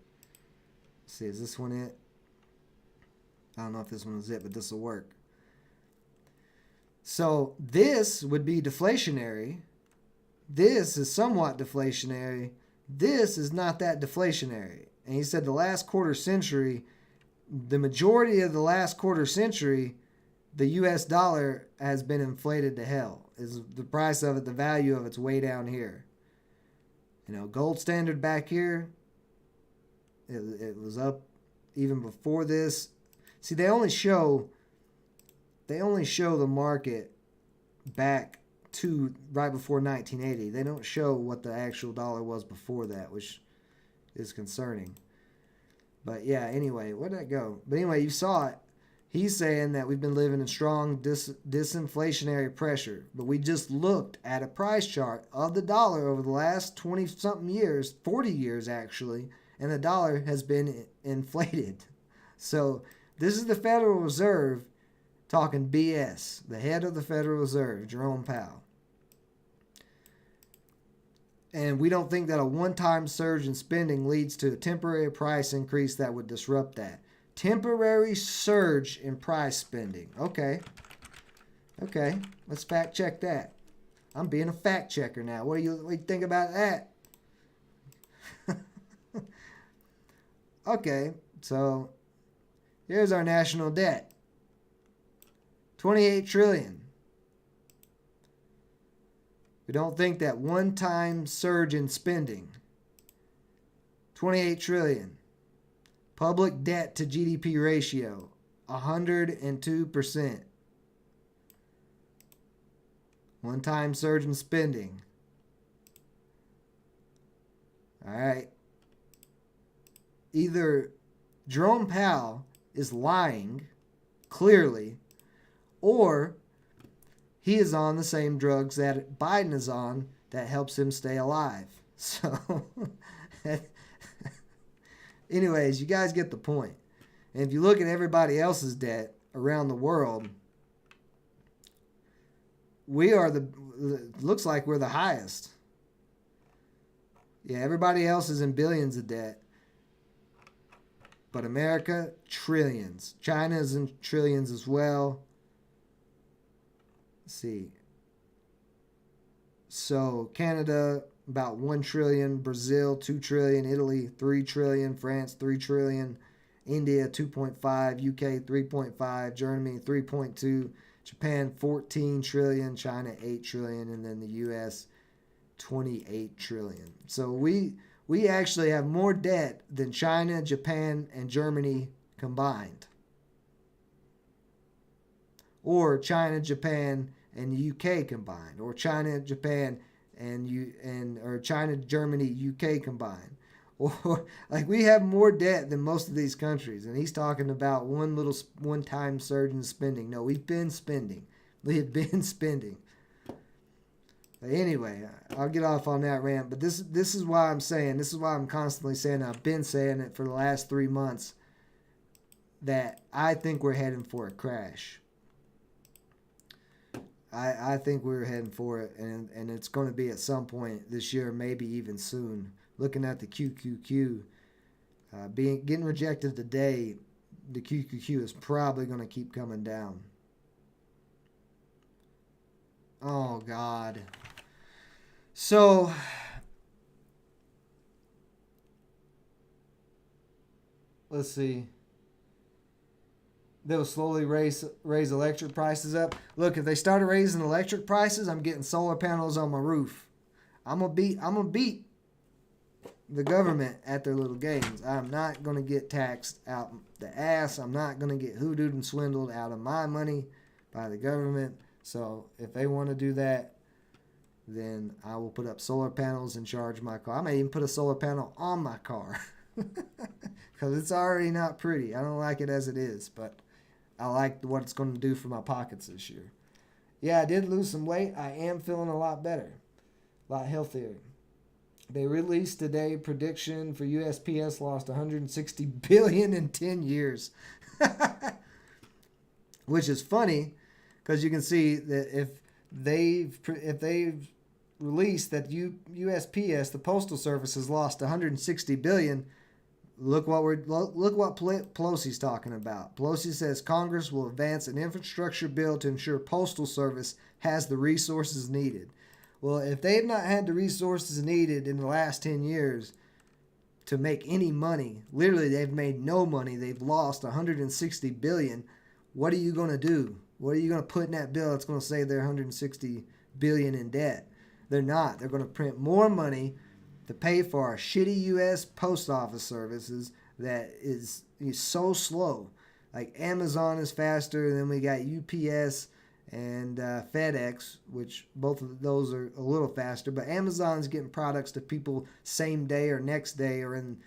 Speaker 1: Let's see, is this one it? I don't know if this one is it, but this will work. So, this would be deflationary. This is somewhat deflationary. This is not that deflationary. And he said the last quarter century, the majority of the last quarter century, the U.S. dollar has been inflated to hell. Is the price of it, the value of it's way down here. Gold standard back here, it was up even before this. See, they only show the market back to right before 1980. They don't show what the actual dollar was before that, which is concerning. But yeah, anyway, where'd that go? But anyway, you saw it. He's saying that we've been living in strong disinflationary pressure. But we just looked at a price chart of the dollar over the last 20-something years, 40 years actually, and the dollar has been inflated. So this is the Federal Reserve talking BS. The head of the Federal Reserve, Jerome Powell. And we don't think that a one-time surge in spending leads to a temporary price increase that would disrupt that. Temporary surge in price spending. Okay, let's fact check that. I'm being a fact checker now. What do you think about that? Okay, so here's our national debt. 28 trillion. We don't think that one-time surge in spending. 28 trillion. Public debt to GDP ratio, 102%. One-time surge in spending. All right. Either Jerome Powell is lying, clearly, or he is on the same drugs that Biden is on that helps him stay alive. So... Anyways, you guys get the point. And if you look at everybody else's debt around the world, looks like we're the highest. Yeah, everybody else is in billions of debt. But America, trillions. China is in trillions as well. Let's see. So Canada, about 1 trillion, Brazil 2 trillion, Italy 3 trillion, France 3 trillion, India 2.5, UK 3.5, Germany 3.2, Japan 14 trillion, China 8 trillion, and then the US 28 trillion. So we actually have more debt than China, Japan, and Germany combined. Or China, Japan, and the UK combined. Or China, Japan, or China, Germany, UK combined. Or like we have more debt than most of these countries. And he's talking about one-time surge in spending. No, we've been spending. We have been spending. But anyway, I'll get off on that rant. But this is why I'm saying, this is why I'm constantly saying, I've been saying it for the last 3 months, that I think we're heading for a crash. I think we're heading for it, and it's going to be at some point this year, maybe even soon. Looking at the QQQ getting rejected today, the QQQ is probably going to keep coming down. Oh God. So let's see. They'll slowly raise electric prices up. Look, if they started raising electric prices, I'm getting solar panels on my roof. I'm gonna beat the government at their little games. I'm not gonna get taxed out the ass. I'm not gonna get hoodooed and swindled out of my money by the government. So if they want to do that, then I will put up solar panels and charge my car. I may even put a solar panel on my car because it's already not pretty. I don't like it as it is, but I like what it's going to do for my pockets this year. Yeah, I did lose some weight. I am feeling a lot better, a lot healthier. They released today prediction for USPS lost $160 billion in 10 years, which is funny because you can see that if they've released that USPS, the Postal Service, has lost $160 billion. Look what Pelosi's talking about. Pelosi says Congress will advance an infrastructure bill to ensure Postal Service has the resources needed. Well, if they've not had the resources needed in the last 10 years to make any money, literally they've made no money. They've lost $160 billion. What are you going to do? What are you going to put in that bill that's going to save their $160 billion in debt? They're not. They're going to print more money to pay for our shitty U.S. post office services that is so slow. Like Amazon is faster, then we got UPS and FedEx, which both of those are a little faster. But Amazon's getting products to people same day or next day or in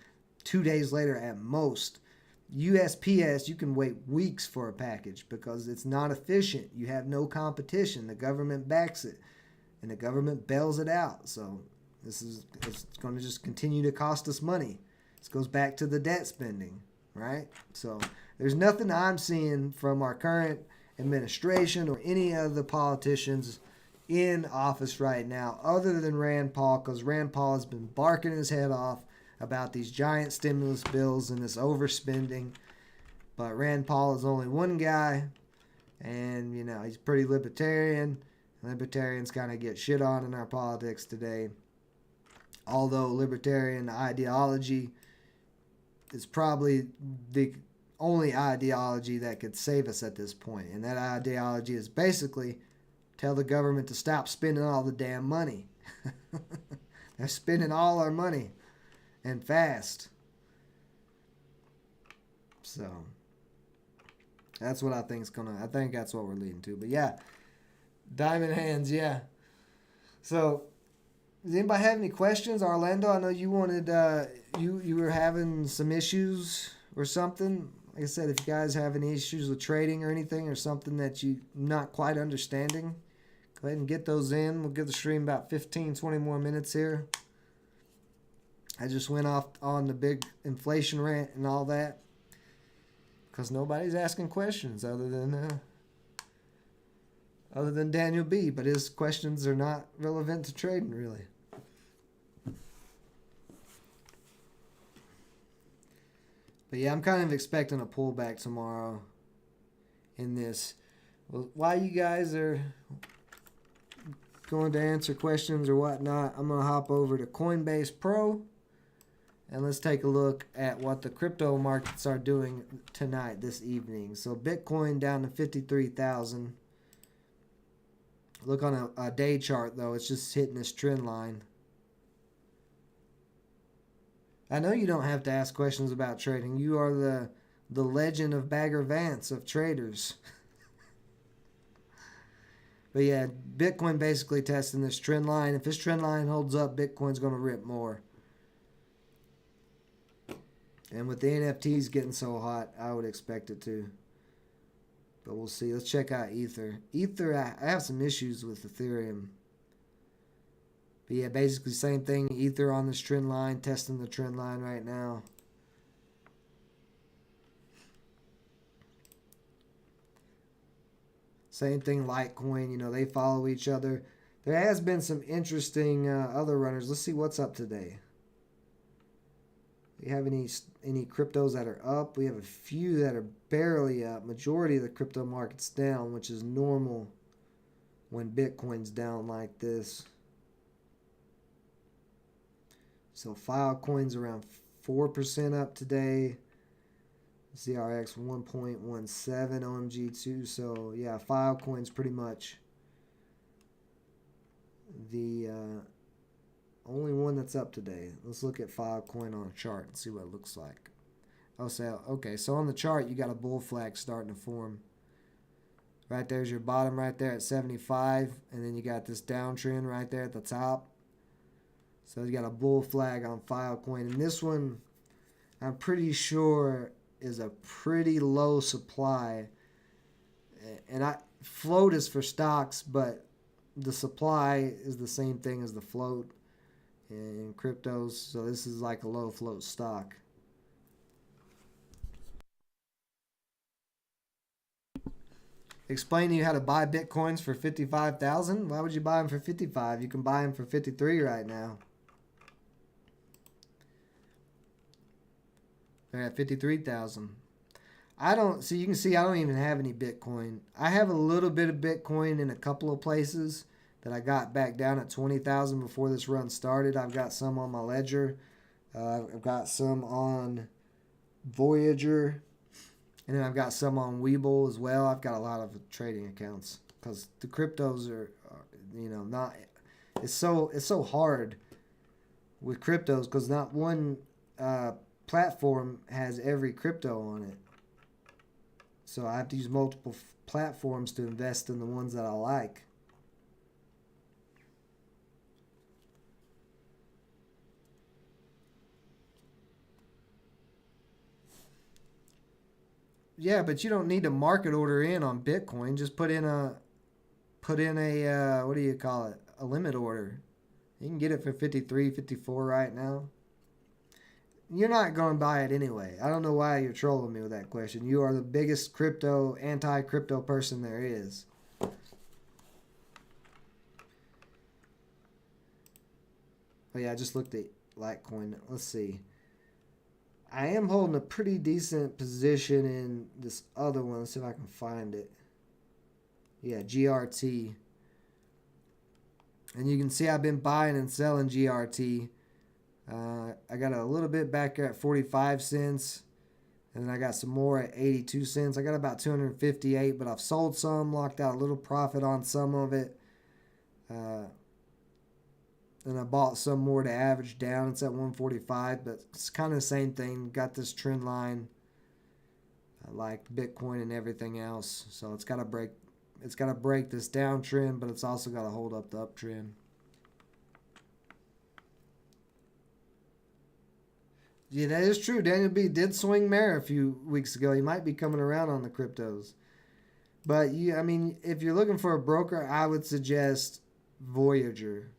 Speaker 1: 2 days later at most. USPS, you can wait weeks for a package because it's not efficient. You have no competition. The government backs it, and the government bails it out. So it's going to just continue to cost us money. This goes back to the debt spending, right? So there's nothing I'm seeing from our current administration or any of the politicians in office right now other than Rand Paul, because Rand Paul has been barking his head off about these giant stimulus bills and this overspending. But Rand Paul is only one guy, and he's pretty libertarian. Libertarians kind of get shit on in our politics today. Although libertarian ideology is probably the only ideology that could save us at this point. And that ideology is basically tell the government to stop spending all the damn money. They're spending all our money and fast. So that's what I think that's what we're leading to. But yeah, diamond hands, yeah. So does anybody have any questions? Orlando, I know you wanted, you were having some issues or something. Like I said, if you guys have any issues with trading or anything or something that you're not quite understanding, go ahead and get those in. We'll give the stream about 15, 20 more minutes here. I just went off on the big inflation rant and all that because nobody's asking questions other than Daniel B. But his questions are not relevant to trading, really. But yeah, I'm kind of expecting a pullback tomorrow in this. Well, while you guys are going to answer questions or whatnot, I'm going to hop over to Coinbase Pro. And let's take a look at what the crypto markets are doing tonight, this evening. So Bitcoin down to 53,000. Look on a day chart, though. It's just hitting this trend line. I know you don't have to ask questions about trading. You are the legend of Bagger Vance of traders. But yeah, Bitcoin basically testing this trend line. If this trend line holds up, Bitcoin's going to rip more. And with the NFTs getting so hot, I would expect it to. But we'll see. Let's check out Ether. Ether, I have some issues with Ethereum. But yeah, basically same thing. Ether on this trend line, testing the trend line right now. Same thing, Litecoin. You know, they follow each other. There has been some interesting other runners. Let's see what's up today. Do you have any cryptos that are up? We have a few that are barely up. Majority of the crypto market's down, which is normal when Bitcoin's down like this. So Filecoin's around 4% up today. ZRX 1.17 OMG2. So yeah, Filecoin's pretty much the only one that's up today. Let's look at Filecoin on a chart and see what it looks like. Oh, so okay, so on the chart you got a bull flag starting to form. Right there's your bottom right there at 75, and then you got this downtrend right there at the top. So you got a bull flag on Filecoin, and this one I'm pretty sure is a pretty low supply. And float is for stocks, but the supply is the same thing as the float in cryptos. So this is like a low float stock. Explain to you how to buy Bitcoins for 55,000. Why would you buy them for 55? You can buy them for 53 right now. They're at 53,000. I don't see. You can see I don't even have any Bitcoin. I have a little bit of Bitcoin in a couple of places that I got back down at 20,000 before this run started. I've got some on my ledger. I've got some on Voyager, and then I've got some on Webull as well. I've got a lot of trading accounts because the cryptos are, not. It's so hard with cryptos because not one platform has every crypto on it. So I have to use multiple platforms to invest in the ones that I like. Yeah, but you don't need to market order in on Bitcoin. Just put in a what do you call it? A limit order. You can get it for 53, 54 right now. You're not going to buy it anyway. I don't know why you're trolling me with that question. You are the biggest anti-crypto person there is. Oh yeah, I just looked at Litecoin. Let's see. I am holding a pretty decent position in this other one. Let's see if I can find it. Yeah, GRT. And you can see I've been buying and selling GRT. I got a little bit back at 45 cents. And then I got some more at 82 cents. I got about 258, but I've sold some, locked out a little profit on some of it. And I bought some more to average down. It's at 145, but it's kind of the same thing. Got this trend line like Bitcoin and everything else. So it's got to break this downtrend, but it's also got to hold up the uptrend. Yeah, that is true. Daniel B did swing mare a few weeks ago. He might be coming around on the cryptos. But if you're looking for a broker, I would suggest Voyager.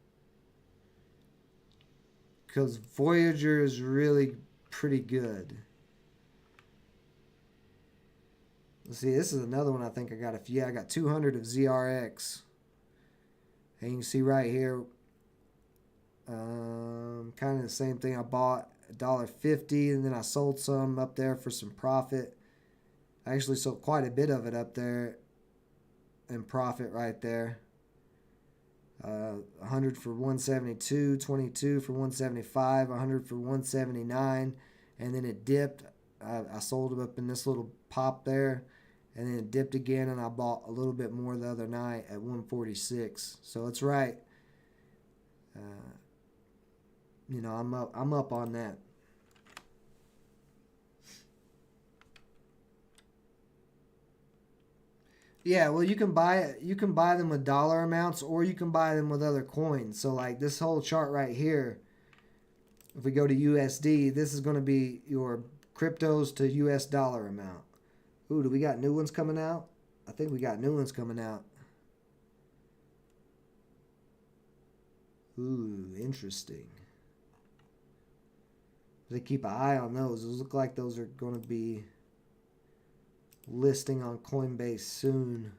Speaker 1: Because Voyager is really pretty good. Let's see, this is another one I think I got. I got 200 of ZRX. And you can see right here, kind of the same thing. I bought $1.50 and then I sold some up there for some profit. I actually sold quite a bit of it up there in profit right there. 100 for 172, 22 for 175, 100 for 179, and then it dipped. I sold it up in this little pop there, and then it dipped again, and I bought a little bit more the other night at 146. So it's right. I'm up on that. Yeah, well, you can buy it. You can buy them with dollar amounts, or you can buy them with other coins. So, like this whole chart right here, if we go to USD, this is going to be your cryptos to US dollar amount. Ooh, do we got new ones coming out? I think we got new ones coming out. Ooh, interesting. They keep an eye on those. Those look like those are going to be listing on Coinbase soon.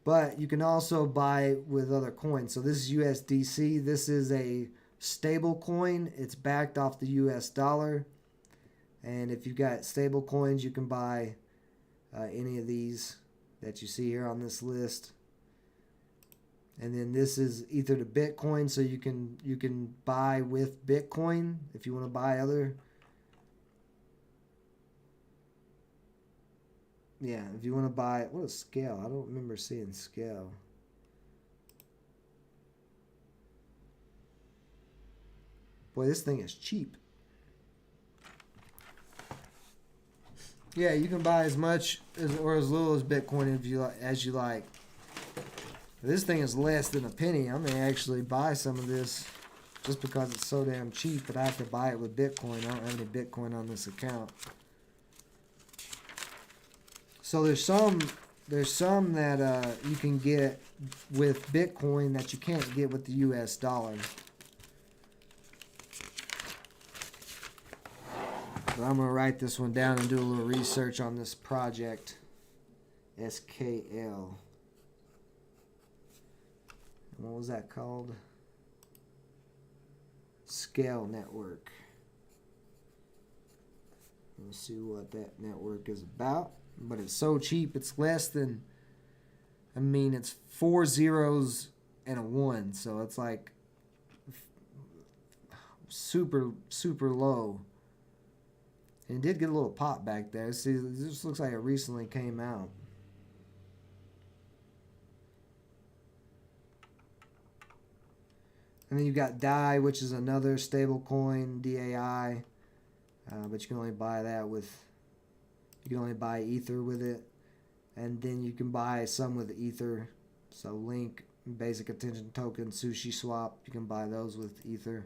Speaker 1: But you can also buy with other coins. So this is USDC. This is a stable coin. It's backed off the US dollar. And if you've got stable coins, you can buy any of these that you see here on this list. And then this is Ether to Bitcoin, so you can buy with Bitcoin if you want to buy other. Yeah, if you want to buy, what is scale? I don't remember seeing scale. Boy, this thing is cheap. Yeah, you can buy as much or as little as Bitcoin as you like. This thing is less than a penny. I may actually buy some of this just because it's so damn cheap, but I have to buy it with Bitcoin. I don't have any Bitcoin on this account. So there's some that you can get with Bitcoin that you can't get with the US dollar. But I'm going to write this one down and do a little research on this project. SKL. What was that called? Scale Network. Let's see what that network is about. But it's so cheap, it's less than, it's 4 zeros and a 1. So it's like super, super low. And it did get a little pop back there. See, this looks like it recently came out. And then you've got DAI, which is another stable coin, DAI. But you can only buy that with, you can only buy Ether with it. And then you can buy some with Ether. So Link, Basic Attention Token, Sushi Swap, you can buy those with Ether.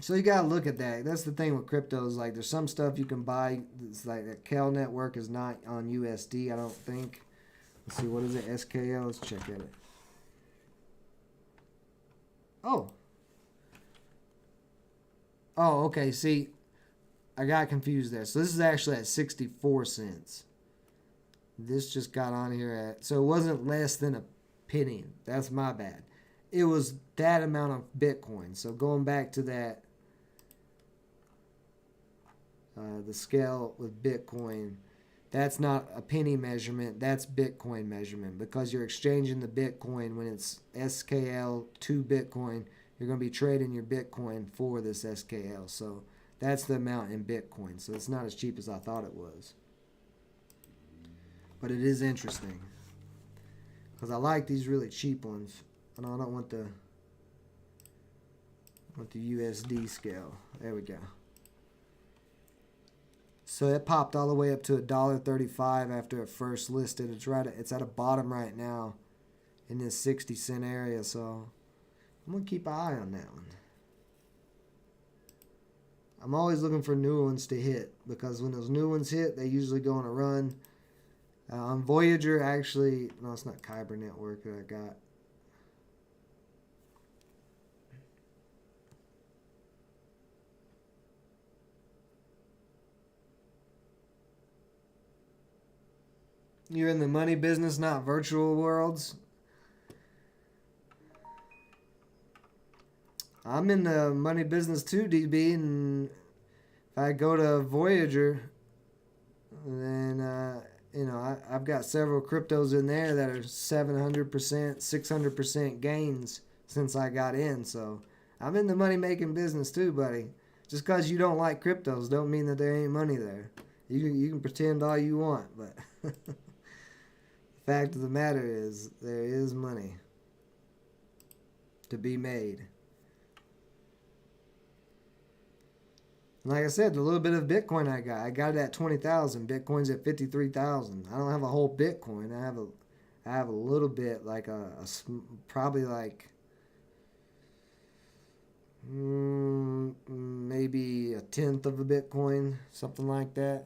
Speaker 1: So you got to look at that. That's the thing with cryptos. Like there's some stuff you can buy. It's like the Kel network is not on USD, I don't think. Let's see, what is it? SKL? Let's check at it. Oh, okay. See, I got confused there. So this is actually at 64 cents. This just got on here at, so it wasn't less than a penny. That's my bad. It was that amount of Bitcoin. So going back to that, the scale with Bitcoin, that's not a penny measurement. That's Bitcoin measurement, because you're exchanging the Bitcoin when it's SKL to Bitcoin. You're going to be trading your Bitcoin for this SKL. So that's the amount in Bitcoin. So it's not as cheap as I thought it was. But it is interesting, because I like these really cheap ones. And I don't want the USD scale. There we go. So it popped all the way up to $1.35 after it first listed. It's at a bottom right now in this 60-cent area. So I'm gonna keep an eye on that one. I'm always looking for new ones to hit, because when those new ones hit, they usually go on a run. On Voyager, actually, no, it's not Kyber Network that I got. You're in the money business, not virtual worlds. I'm in the money business too, DB, and if I go to Voyager, then I've I've got several cryptos in there that are 700%, 600% gains since I got in. So I'm in the money making business too, buddy. Just because you don't like cryptos don't mean that there ain't money there. You can pretend all you want, but the fact of the matter is there is money to be made. Like I said, the little bit of Bitcoin I got it at 20,000. Bitcoin's at 53,000. I don't have a whole Bitcoin. I have a little bit, like probably like maybe a tenth of a Bitcoin, something like that.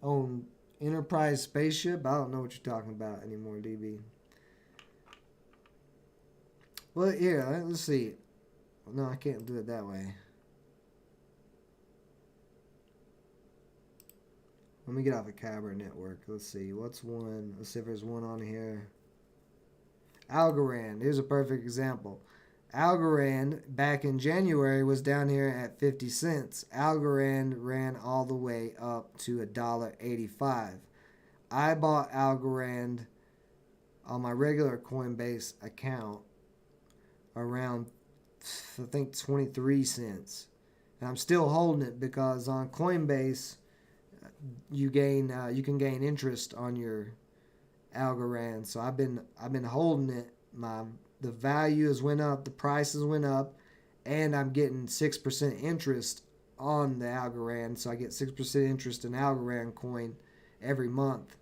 Speaker 1: Own Enterprise spaceship. I don't know what you're talking about anymore, DB. Well, here, let's see. No, I can't do it that way. Let me get off the Cabra network. Let's see. What's one? Let's see if there's one on here. Algorand. Here's a perfect example. Algorand back in January was down here at 50 cents. Algorand ran all the way up to $1.85. I bought Algorand on my regular Coinbase account around, I think, 23 cents. And I'm still holding it because on Coinbase you can gain interest on your Algorand. So I've been holding it. The value has went up, the prices went up, and I'm getting 6% interest on the Algorand. So I get 6% interest in Algorand coin every month,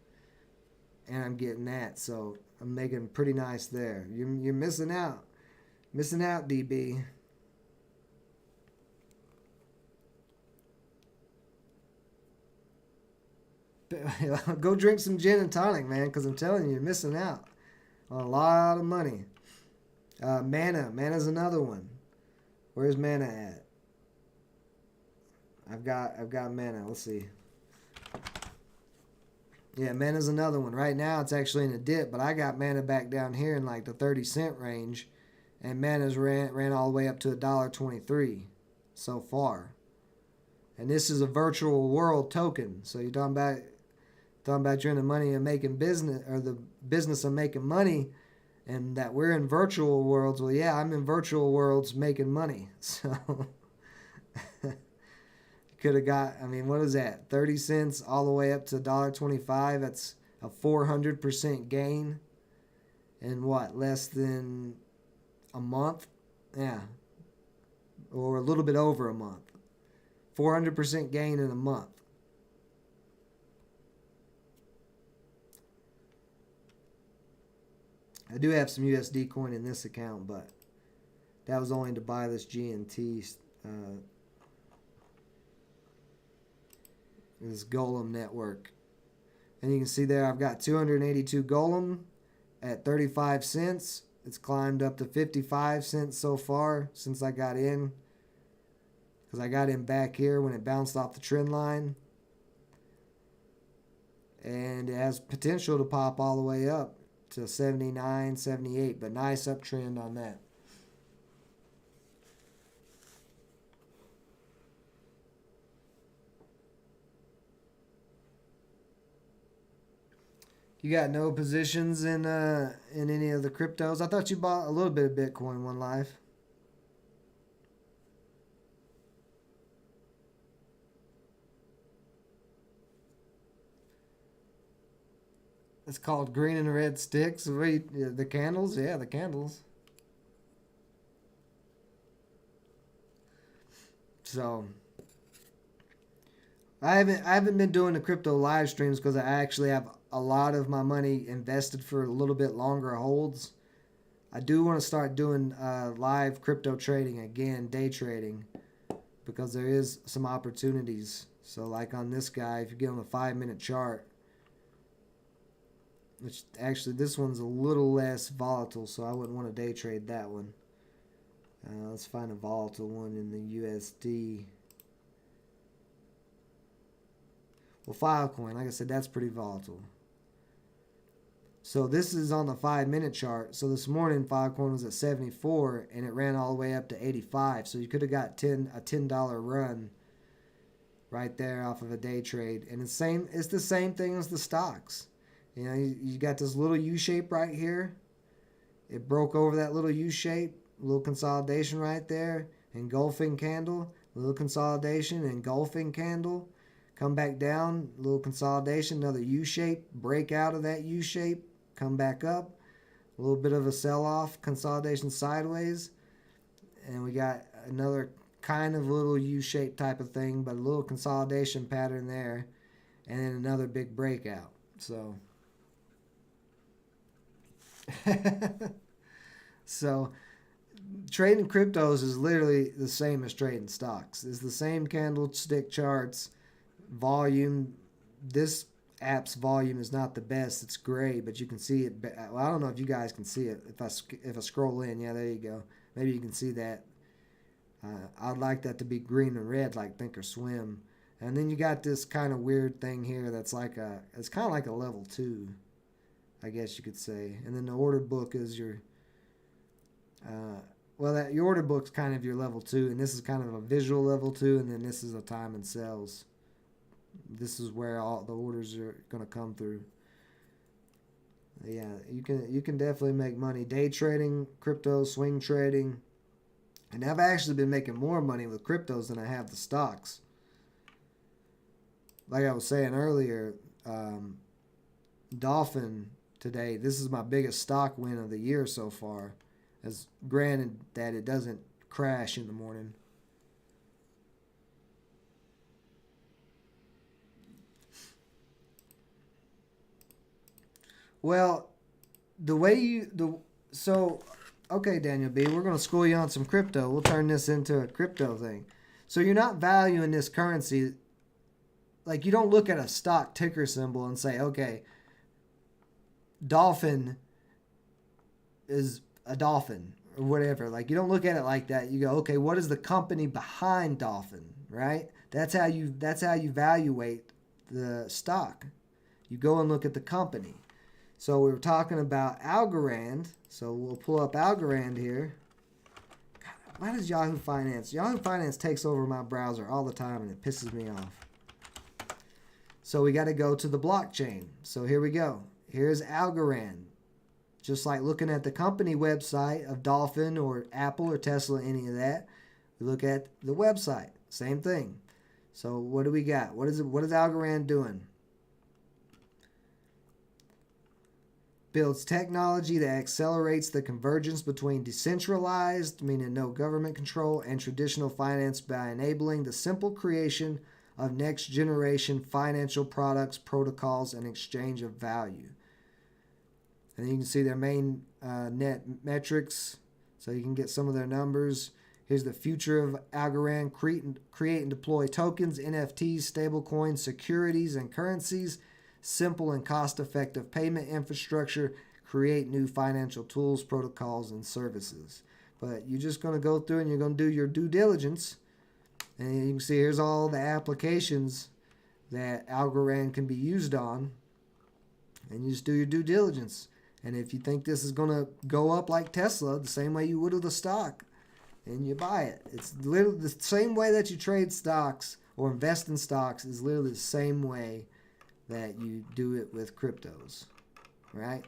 Speaker 1: and I'm getting that. So I'm making pretty nice there. You're missing out. Missing out, DB. Go drink some gin and tonic, man, because I'm telling you, you're missing out on a lot of money. Mana. Mana's another one. Where's Mana at? I've got Mana. Let's see. Yeah, Mana's another one. Right now, it's actually in a dip, but I got Mana back down here in like the 30-cent range. And Mana's ran all the way up to $1.23 so far. And this is a virtual world token. So you're talking about you're in the money and making business, or the business of making money, and that we're in virtual worlds. Well, yeah, I'm in virtual worlds making money. So could have got, I mean, what is that? 30 cents all the way up to $1.25. That's a 400% gain in what? Less than a month? Yeah. Or a little bit over a month. 400% gain in a month. I do have some USD coin in this account, but that was only to buy this GNT, this Golem network. And you can see there I've got 282 Golem at 35 cents. It's climbed up to 55 cents so far since I got in. Because I got in back here when it bounced off the trend line. And it has potential to pop all the way up to 79, 78. But nice uptrend on that. You got no positions in any of the cryptos? I thought you bought a little bit of Bitcoin one life. It's called green and red sticks. Wait, the candles? Yeah, the candles. So I haven't been doing the crypto live streams because I actually have a lot of my money invested for a little bit longer holds. I do want to start doing live crypto trading again, day trading, because there is some opportunities. So like on this guy, if you get on the 5-minute chart, which actually this one's a little less volatile, so I wouldn't want to day trade that one. Let's find a volatile one in the USD. Well, Filecoin, like I said, that's pretty volatile. So this is on the 5-minute chart. So this morning Filecoin was at 74 and it ran all the way up to 85. So you could have got a $10 run right there off of a day trade. And it's the same thing as the stocks. You know, you got this little U shape right here. It broke over that little U shape, little consolidation right there, engulfing candle, little consolidation, engulfing candle. Come back down, little consolidation, another U shape, break out of that U shape, come back up, a little bit of a sell-off, consolidation sideways, and we got another kind of little U-shaped type of thing, but a little consolidation pattern there, and then another big breakout. So, so trading cryptos is literally the same as trading stocks. It's the same candlestick charts, volume. This app's volume is not the best. It's gray, but you can see it. Well, I don't know if you guys can see it. If I scroll in, yeah, there you go. Maybe you can see that. I'd like that to be green and red, like Thinkorswim. And then you got this kind of weird thing here that's it's kind of like a level 2, I guess you could say. And then the order book is your, your order book's kind of your level 2, and this is kind of a visual level 2, and then this is a time and sells. This is where all the orders are going to come through. Yeah, you can definitely make money day trading, crypto, swing trading. And I've actually been making more money with cryptos than I have the stocks. Like I was saying earlier, Dolphin today, this is my biggest stock win of the year so far. As granted that it doesn't crash in the morning. Well, okay, Daniel B, we're going to school you on some crypto. We'll turn this into a crypto thing. So you're not valuing this currency. Like, you don't look at a stock ticker symbol and say, okay, dolphin is a dolphin or whatever. Like, you don't look at it like that. You go, okay, what is the company behind dolphin, right? That's how you evaluate the stock. You go and look at the company. So we were talking about Algorand. So we'll pull up Algorand here. God, why does Yahoo Finance? Yahoo Finance takes over my browser all the time and it pisses me off. So we got to go to the blockchain. So here we go. Here's Algorand. Just like looking at the company website of Dolphin or Apple or Tesla, any of that. We look at the website. Same thing. So what do we got? What is Algorand doing? Builds technology that accelerates the convergence between decentralized, meaning no government control, and traditional finance by enabling the simple creation of next-generation financial products, protocols, and exchange of value. And you can see their main net metrics, so you can get some of their numbers. Here's the future of Algorand. Create and deploy tokens, NFTs, stablecoins, securities, and currencies. Simple and cost-effective payment infrastructure, create new financial tools, protocols, and services. But you're just going to go through and you're going to do your due diligence. And you can see here's all the applications that Algorand can be used on. And you just do your due diligence. And if you think this is going to go up like Tesla, the same way you would with a stock, and you buy it. It's literally the same way that you trade stocks or invest in stocks is literally the same way that you do it with cryptos, right?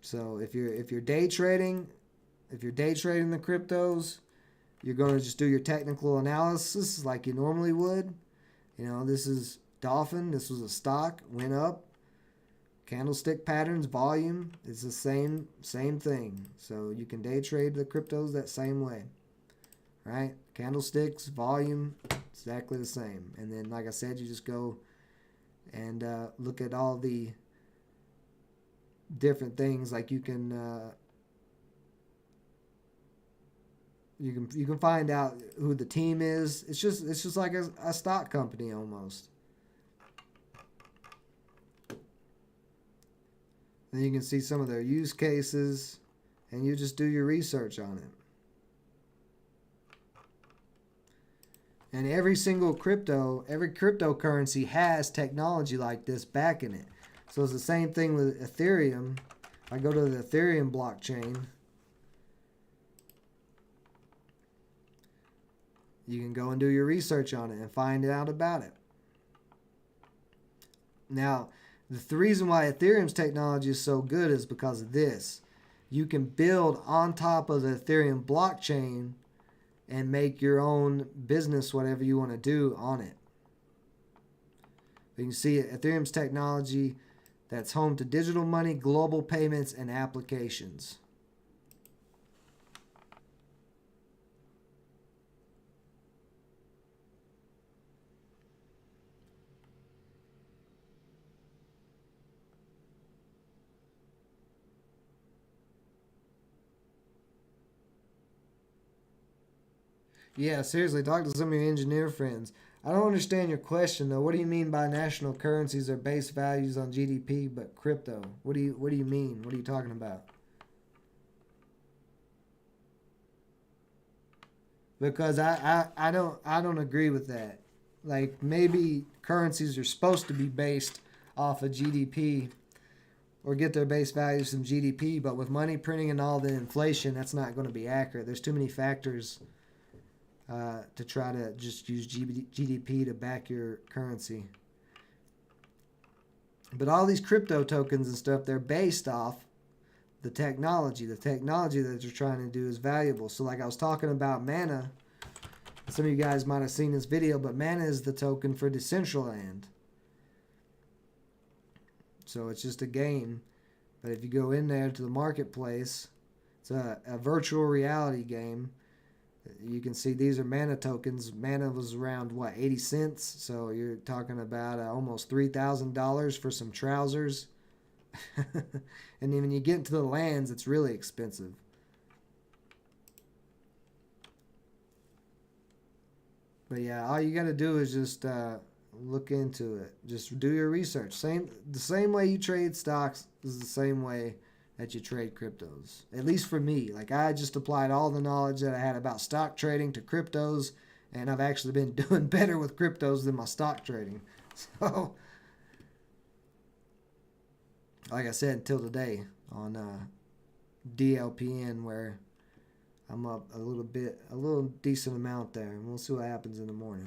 Speaker 1: So if you're day trading the cryptos, you're going to just do your technical analysis like you normally would. You know, this is Dolphin. This was a stock, went up. Candlestick patterns, volume, it's the same thing. So you can day trade the cryptos that same way, right? Candlesticks, volume, exactly the same. And then, like I said, you just go and look at all the different things. Like you can find out who the team is. It's just like a stock company almost. Then you can see some of their use cases, and you just do your research on it. And every cryptocurrency has technology like this backing it. So it's the same thing with Ethereum. I go to the Ethereum blockchain. You can go and do your research on it and find out about it. Now, the reason why Ethereum's technology is so good is because of this. You can build on top of the Ethereum blockchain and make your own business, whatever you want to do on it. You can see Ethereum's technology that's home to digital money, global payments, and applications. Yeah, seriously, talk to some of your engineer friends. I don't understand your question though. What do you mean by national currencies are base values on GDP but crypto? What do you mean? What are you talking about? Because I don't agree with that. Like maybe currencies are supposed to be based off of GDP or get their base values from GDP, but with money printing and all the inflation, that's not going to be accurate. There's too many factors to try to just use GDP to back your currency. But all these crypto tokens and stuff, they're based off the technology. The technology that you're trying to do is valuable. So like I was talking about Mana, some of you guys might have seen this video, but Mana is the token for Decentraland. So it's just a game. But if you go in there to the marketplace, it's a virtual reality game. You can see these are Mana tokens. Mana was around, what, 80 cents? So you're talking about almost $3,000 for some trousers. And then when you get into the lands, it's really expensive. But yeah, all you got to do is just look into it. Just do your research. The same way you trade stocks is the same way that you trade cryptos. At least for me. Like I just applied all the knowledge that I had about stock trading to cryptos, and I've actually been doing better with cryptos than my stock trading. So, like I said, until today on DLPN, where I'm up a little decent amount there, and we'll see what happens in the morning.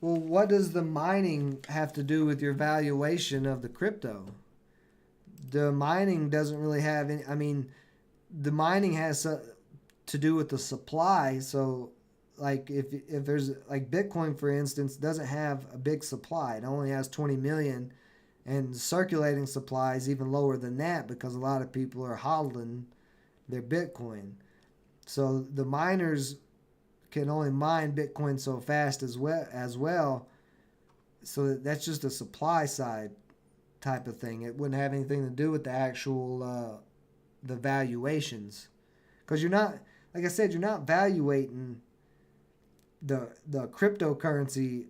Speaker 1: Well, what does the mining have to do with your valuation of the crypto? The mining doesn't really have any. I mean, the mining has to do with the supply. So, like if there's like Bitcoin, for instance, doesn't have a big supply. It only has 20 million, and circulating supply is even lower than that because a lot of people are hodling their Bitcoin. So the miners can only mine Bitcoin so fast as well. So that's just a supply side type of thing. It wouldn't have anything to do with the actual the valuations, because you're not, like I said, you're not valuating the cryptocurrency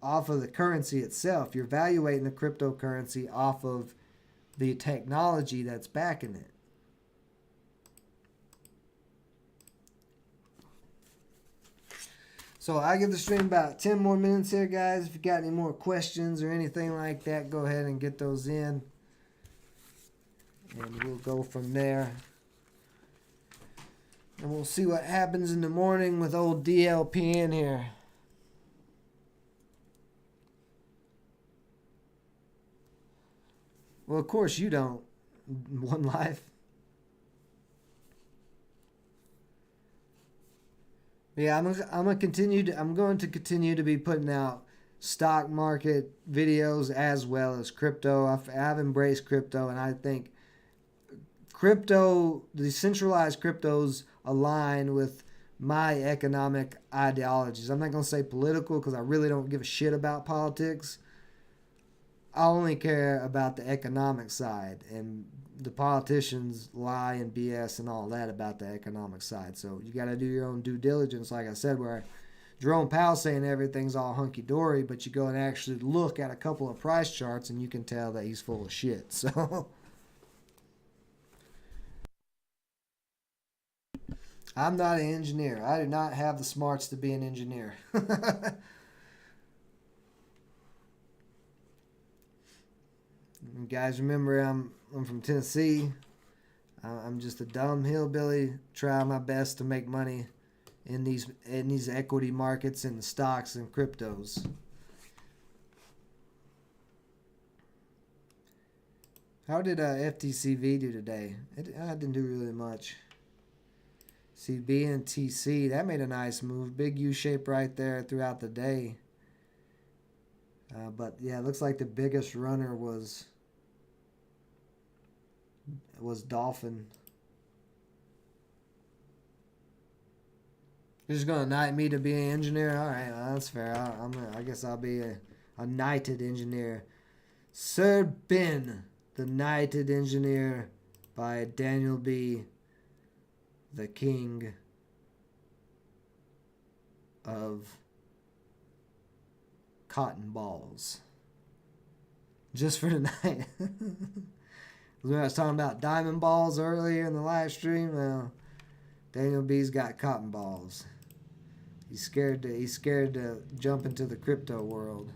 Speaker 1: off of the currency itself. You're valuating the cryptocurrency off of the technology that's backing it. So I give the stream about 10 more minutes here, guys. If you got any more questions or anything like that, go ahead and get those in. And we'll go from there. And we'll see what happens in the morning with old DLPN here. Well, of course you don't. One life. Yeah, I'm going to continue to be putting out stock market videos as well as crypto. I've embraced crypto, and I think decentralized cryptos align with my economic ideologies. I'm not going to say political because I really don't give a shit about politics. I only care about the economic side, and the politicians lie and BS and all that about the economic side. So you got to do your own due diligence, like I said, where I Jerome Powell saying everything's all hunky-dory, but you go and actually look at a couple of price charts and you can tell that he's full of shit. So I'm not an engineer. I do not have the smarts to be an engineer. You guys remember I'm from Tennessee. I'm just a dumb hillbilly trying my best to make money in these equity markets and stocks and cryptos. How did FTCV do today? I didn't do really much. See, BNTC, that made a nice move. Big U shape right there throughout the day. But yeah, it looks like the biggest runner was Dolphin. You're just gonna knight me to be an engineer? All right, well, that's fair. I guess I'll be a knighted engineer. Sir Ben, the Knighted Engineer, by Daniel B. the King of Cotton Balls. Just for tonight. When I was talking about diamond balls earlier in the live stream, well, Daniel B's got cotton balls. He's scared to jump into the crypto world.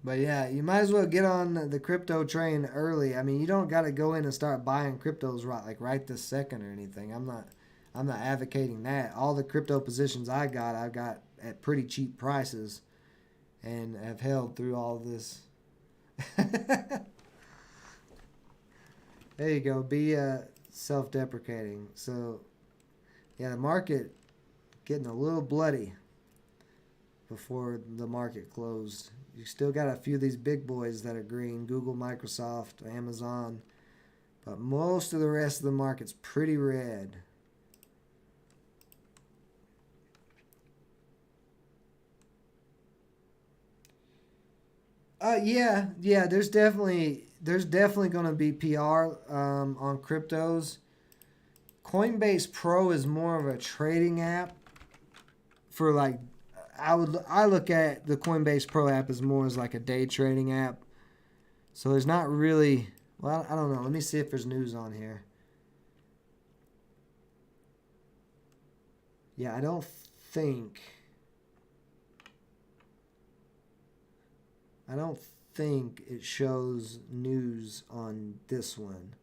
Speaker 1: But yeah, you might as well get on the crypto train early. I mean, you don't got to go in and start buying cryptos right this second or anything. I'm not advocating that. All the crypto positions I got at pretty cheap prices and have held through all of this. There you go. Be self-deprecating. So, yeah, the market getting a little bloody before the market closed. You still got a few of these big boys that are green. Google, Microsoft, Amazon. But most of the rest of the market's pretty red. Yeah. There's definitely going to be PR on cryptos. Coinbase Pro is more of a trading app for like. I look at the Coinbase Pro app as more as like a day trading app. So there's not really. Well, I don't know. Let me see if there's news on here. Yeah, I don't think it shows news on this one.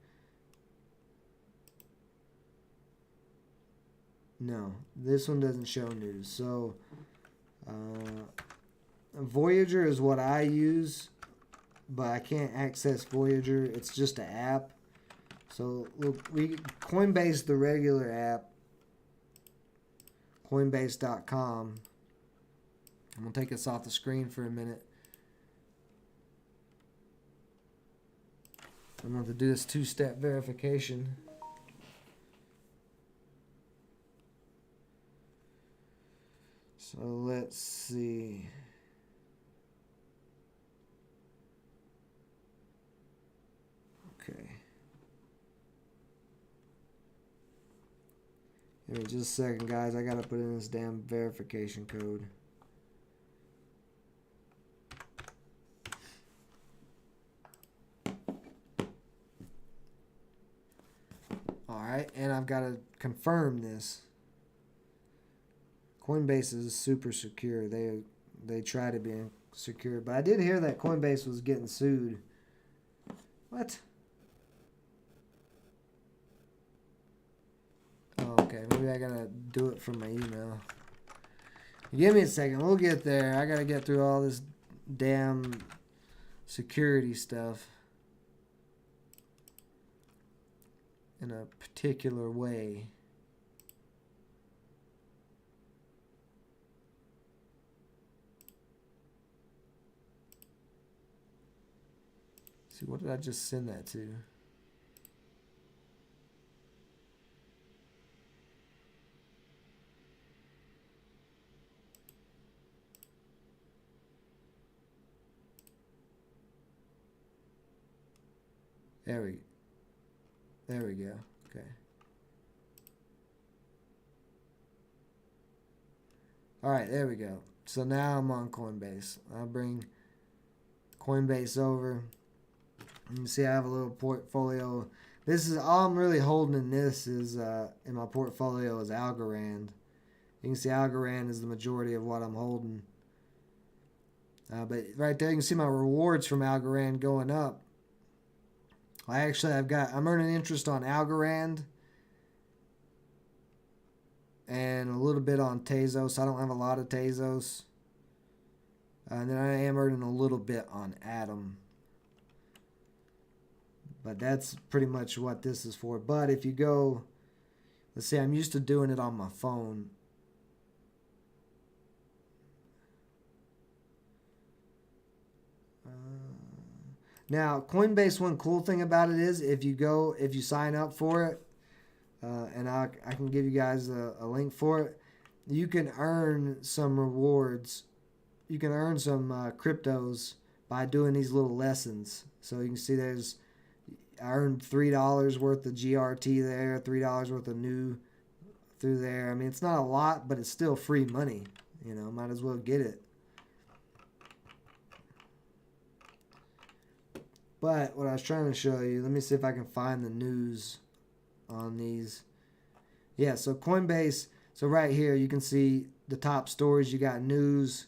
Speaker 1: No, this one doesn't show news. So, Voyager is what I use, but I can't access Voyager. It's just an app. So, look, Coinbase, the regular app, Coinbase.com. I'm going to take this off the screen for a minute. I'm going to do this two-step verification. So let's see. Okay. Give me just a second, guys. I gotta put in this damn verification code. Alright, and I've got to confirm this. Coinbase is super secure. They try to be secure. But I did hear that Coinbase was getting sued. What? Oh, okay. Maybe I gotta do it from my email. Give me a second. We'll get there. I gotta get through all this damn security stuff in a particular way. See, what did I just send that to? There we go. Okay. All right, there we go. So now I'm on Coinbase. I'll bring Coinbase over. You can see I have a little portfolio. This is all I'm really holding in this is in my portfolio is Algorand. You can see Algorand is the majority of what I'm holding. But right there you can see my rewards from Algorand going up. I'm earning interest on Algorand and a little bit on Tezos. I don't have a lot of Tezos. And then I am earning a little bit on Atom. But that's pretty much what this is for. But if you go, let's see, I'm used to doing it on my phone. Now, Coinbase, one cool thing about it is if you sign up for it, and I can give you guys a link for it, you can earn some rewards. You can earn some cryptos by doing these little lessons. So you can see I earned $3 worth of GRT there, $3 worth of new through there. I mean, it's not a lot, but it's still free money. You know, might as well get it. But what I was trying to show you, let me see if I can find the news on these. Yeah, so Coinbase, so right here you can see the top stories. You got news.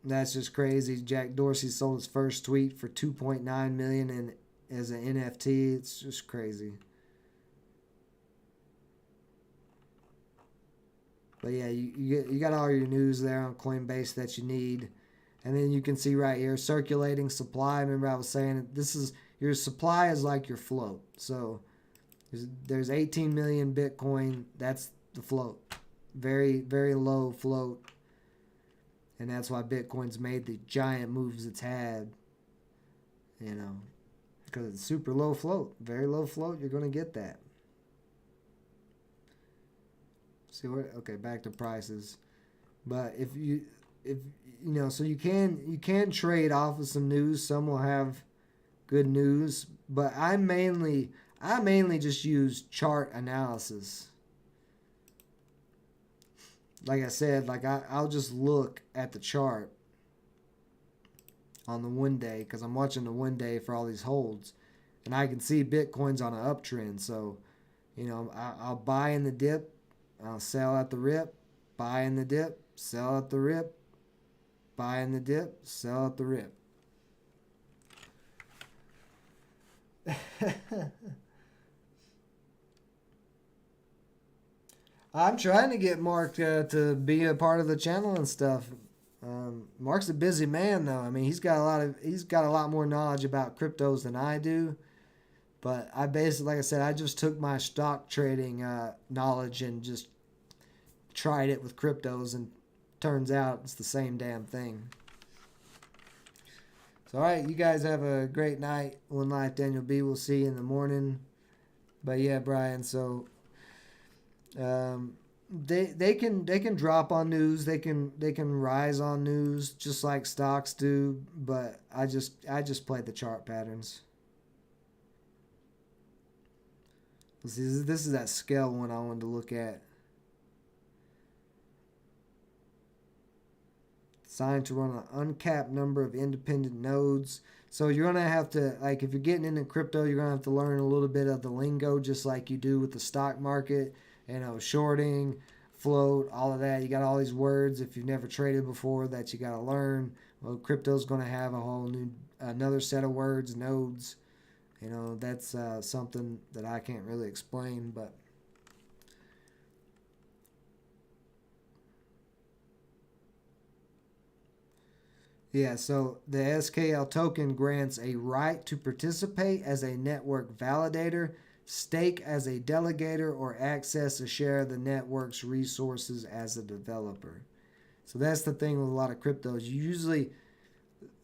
Speaker 1: That's just crazy. Jack Dorsey sold his first tweet for $2.9 million as an NFT. It's just crazy. But yeah, you got all your news there on Coinbase that you need. And then you can see right here, circulating supply. Remember I was saying your supply is like your float. So there's 18 million Bitcoin. That's the float. Very, very low float. And that's why Bitcoin's made the giant moves it's had. You know, because it's super low float. Very low float, you're going to get that. See what? Okay, back to prices. But if you know, so you can trade off of some news. Some will have good news, but I mainly just use chart analysis. Like I said, I'll just look at the chart on the 1 day because I'm watching the 1 day for all these holds, and I can see Bitcoin's on an uptrend. So, you know, I'll buy in the dip, I'll sell at the rip, buy in the dip, sell at the rip. Buy in the dip, sell at the rip. I'm trying to get Mark to be a part of the channel and stuff. Mark's a busy man, though. I mean, he's got a lot more knowledge about cryptos than I do. But I basically, like I said, I just took my stock trading knowledge and just tried it with cryptos, and turns out it's the same damn thing. So, all right, you guys have a great night. One Life, Daniel B. We'll see you in the morning. But yeah, Brian. So, they can drop on news. They can rise on news just like stocks do. But I just play the chart patterns. This is that scale one I wanted to look at. Designed to run an uncapped number of independent nodes. So you're going to have to, like, if you're getting into crypto, you're going to have to learn a little bit of the lingo, just like you do with the stock market. You know, shorting, float, all of that. You got all these words if you've never traded before that you got to learn. Well, crypto's going to have a whole new, another set of words, nodes. You know, that's something that I can't really explain, but yeah, so the SKL token grants a right to participate as a network validator, stake as a delegator, or access a share of the network's resources as a developer. So that's the thing with a lot of cryptos. You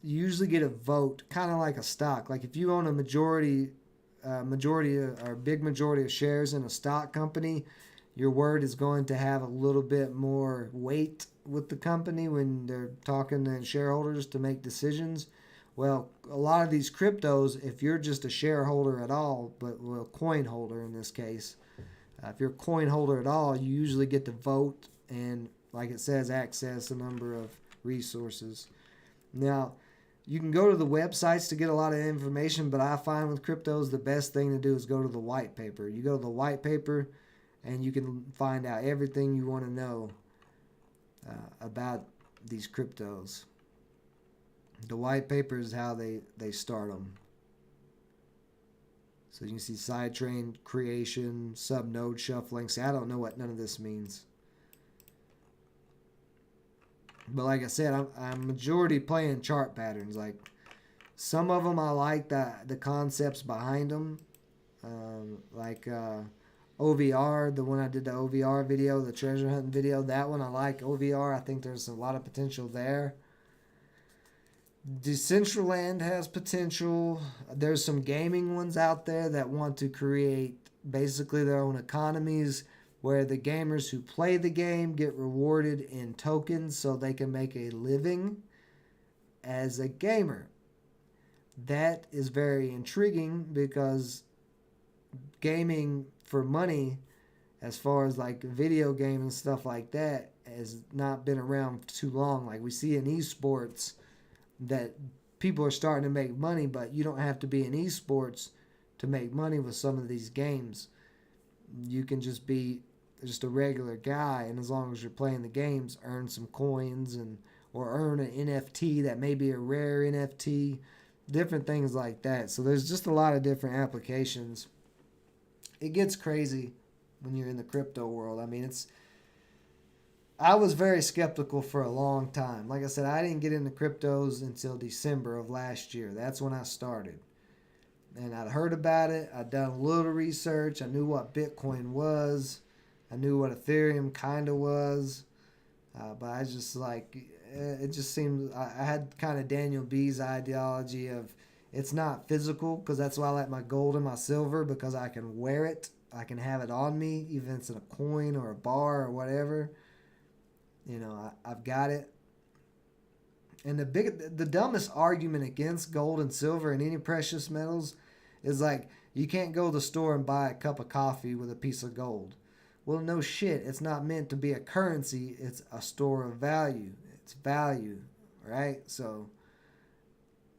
Speaker 1: usually get a vote, kind of like a stock. Like if you own a big majority of shares in a stock company, your word is going to have a little bit more weight with the company when they're talking to shareholders to make decisions. Well, a lot of these cryptos, if you're just a shareholder at all, a coin holder in this case, if you're a coin holder at all, you usually get to vote and, like it says, access a number of resources. Now, you can go to the websites to get a lot of information, but I find with cryptos the best thing to do is go to the white paper. You go to the white paper and you can find out everything you want to know about these cryptos. The white paper is how they start them. So you can see sidechain creation, subnode shuffling. See, I don't know what none of this means. But like I said, I'm majority playing chart patterns. Like some of them I like the concepts behind them. Like OVR, the one I did the OVR video, the treasure hunting video. That one I like OVR. I think there's a lot of potential there. Decentraland has potential. There's some gaming ones out there that want to create basically their own economies where the gamers who play the game get rewarded in tokens so they can make a living as a gamer. That is very intriguing because gaming for money, as far as like video game and stuff like that, has not been around too long. Like we see in esports that people are starting to make money, but you don't have to be in esports to make money with some of these games. You can just be just a regular guy, and as long as you're playing the games, earn some coins or earn an NFT that may be a rare NFT, different things like that. So there's just a lot of different applications. It gets crazy when you're in the crypto world. I mean, I was very skeptical for a long time. Like I said, I didn't get into cryptos until December of last year. That's when I started. And I'd heard about it. I'd done a little research. I knew what Bitcoin was. I knew what Ethereum kind of was. But I just it just seemed, I had kind of Daniel B's ideology of it's not physical, because that's why I like my gold and my silver, because I can wear it. I can have it on me, even if it's in a coin or a bar or whatever. You know, I've got it. And the dumbest argument against gold and silver and any precious metals is like, you can't go to the store and buy a cup of coffee with a piece of gold. Well, no shit. It's not meant to be a currency. It's a store of value. It's value, right? So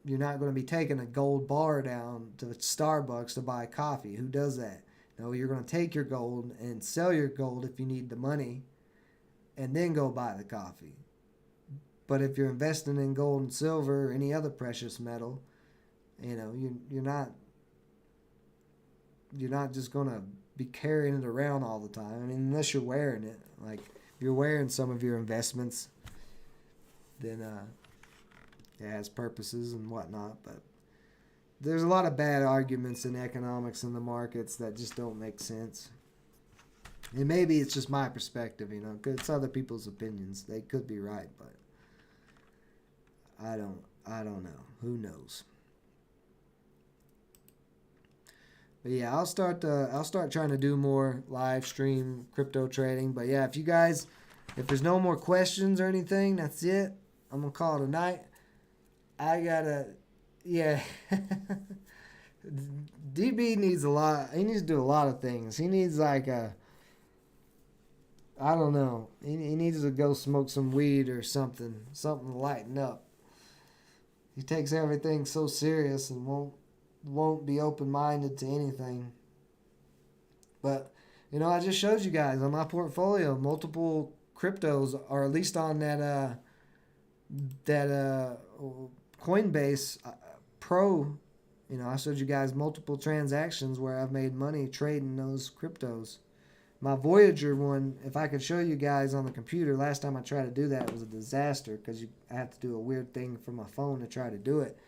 Speaker 1: you're not going to be taking a gold bar down to Starbucks to buy coffee. Who does that? No, you're going to take your gold and sell your gold if you need the money, and then go buy the coffee. But if you're investing in gold and silver or any other precious metal, you know, you're not just going to be carrying it around all the time. I mean, unless you're wearing it. Like, if you're wearing some of your investments, then it has purposes and whatnot. But there's a lot of bad arguments in economics and the markets that just don't make sense. And maybe it's just my perspective, you know, because it's other people's opinions. They could be right, but I don't know. Who knows? But yeah, I'll start trying to do more live stream crypto trading. But yeah, if there's no more questions or anything, that's it. I'm gonna call it a night. Yeah. DB needs a lot. He needs to do a lot of things. He needs I don't know. He needs to go smoke some weed or something to lighten up. He takes everything so serious and won't be open-minded to anything. But, you know, I just showed you guys on my portfolio, multiple cryptos are at least on that Coinbase Pro. You know, I showed you guys multiple transactions where I've made money trading those cryptos. My Voyager one, if I could show you guys on the computer, last time I tried to do that was a disaster because I have to do a weird thing from my phone to try to do it.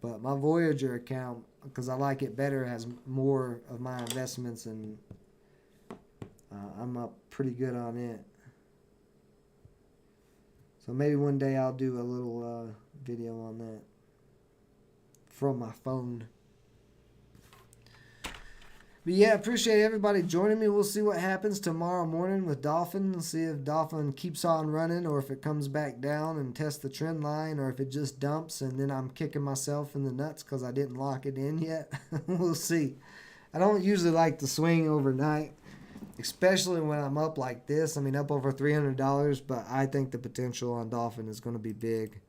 Speaker 1: But my Voyager account, because I like it better, has more of my investments, and I'm up pretty good on it. So maybe one day I'll do a little video on that from my phone. But yeah, appreciate everybody joining me. We'll see what happens tomorrow morning with Dolphin. And see if Dolphin keeps on running or if it comes back down and tests the trend line or if it just dumps and then I'm kicking myself in the nuts because I didn't lock it in yet. We'll see. I don't usually like to swing overnight, especially when I'm up like this. I mean, up over $300, but I think the potential on Dolphin is going to be big.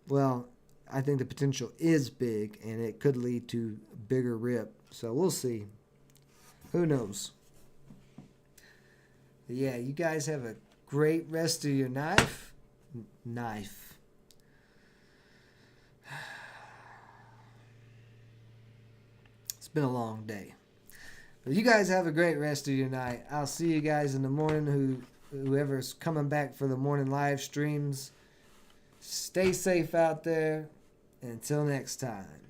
Speaker 1: Well, I think the potential is big, and it could lead to a bigger rip. So we'll see. Who knows? But yeah, you guys have a great rest of your knife. It's been a long day. But you guys have a great rest of your night. I'll see you guys in the morning, whoever's coming back for the morning live streams. Stay safe out there. Until next time.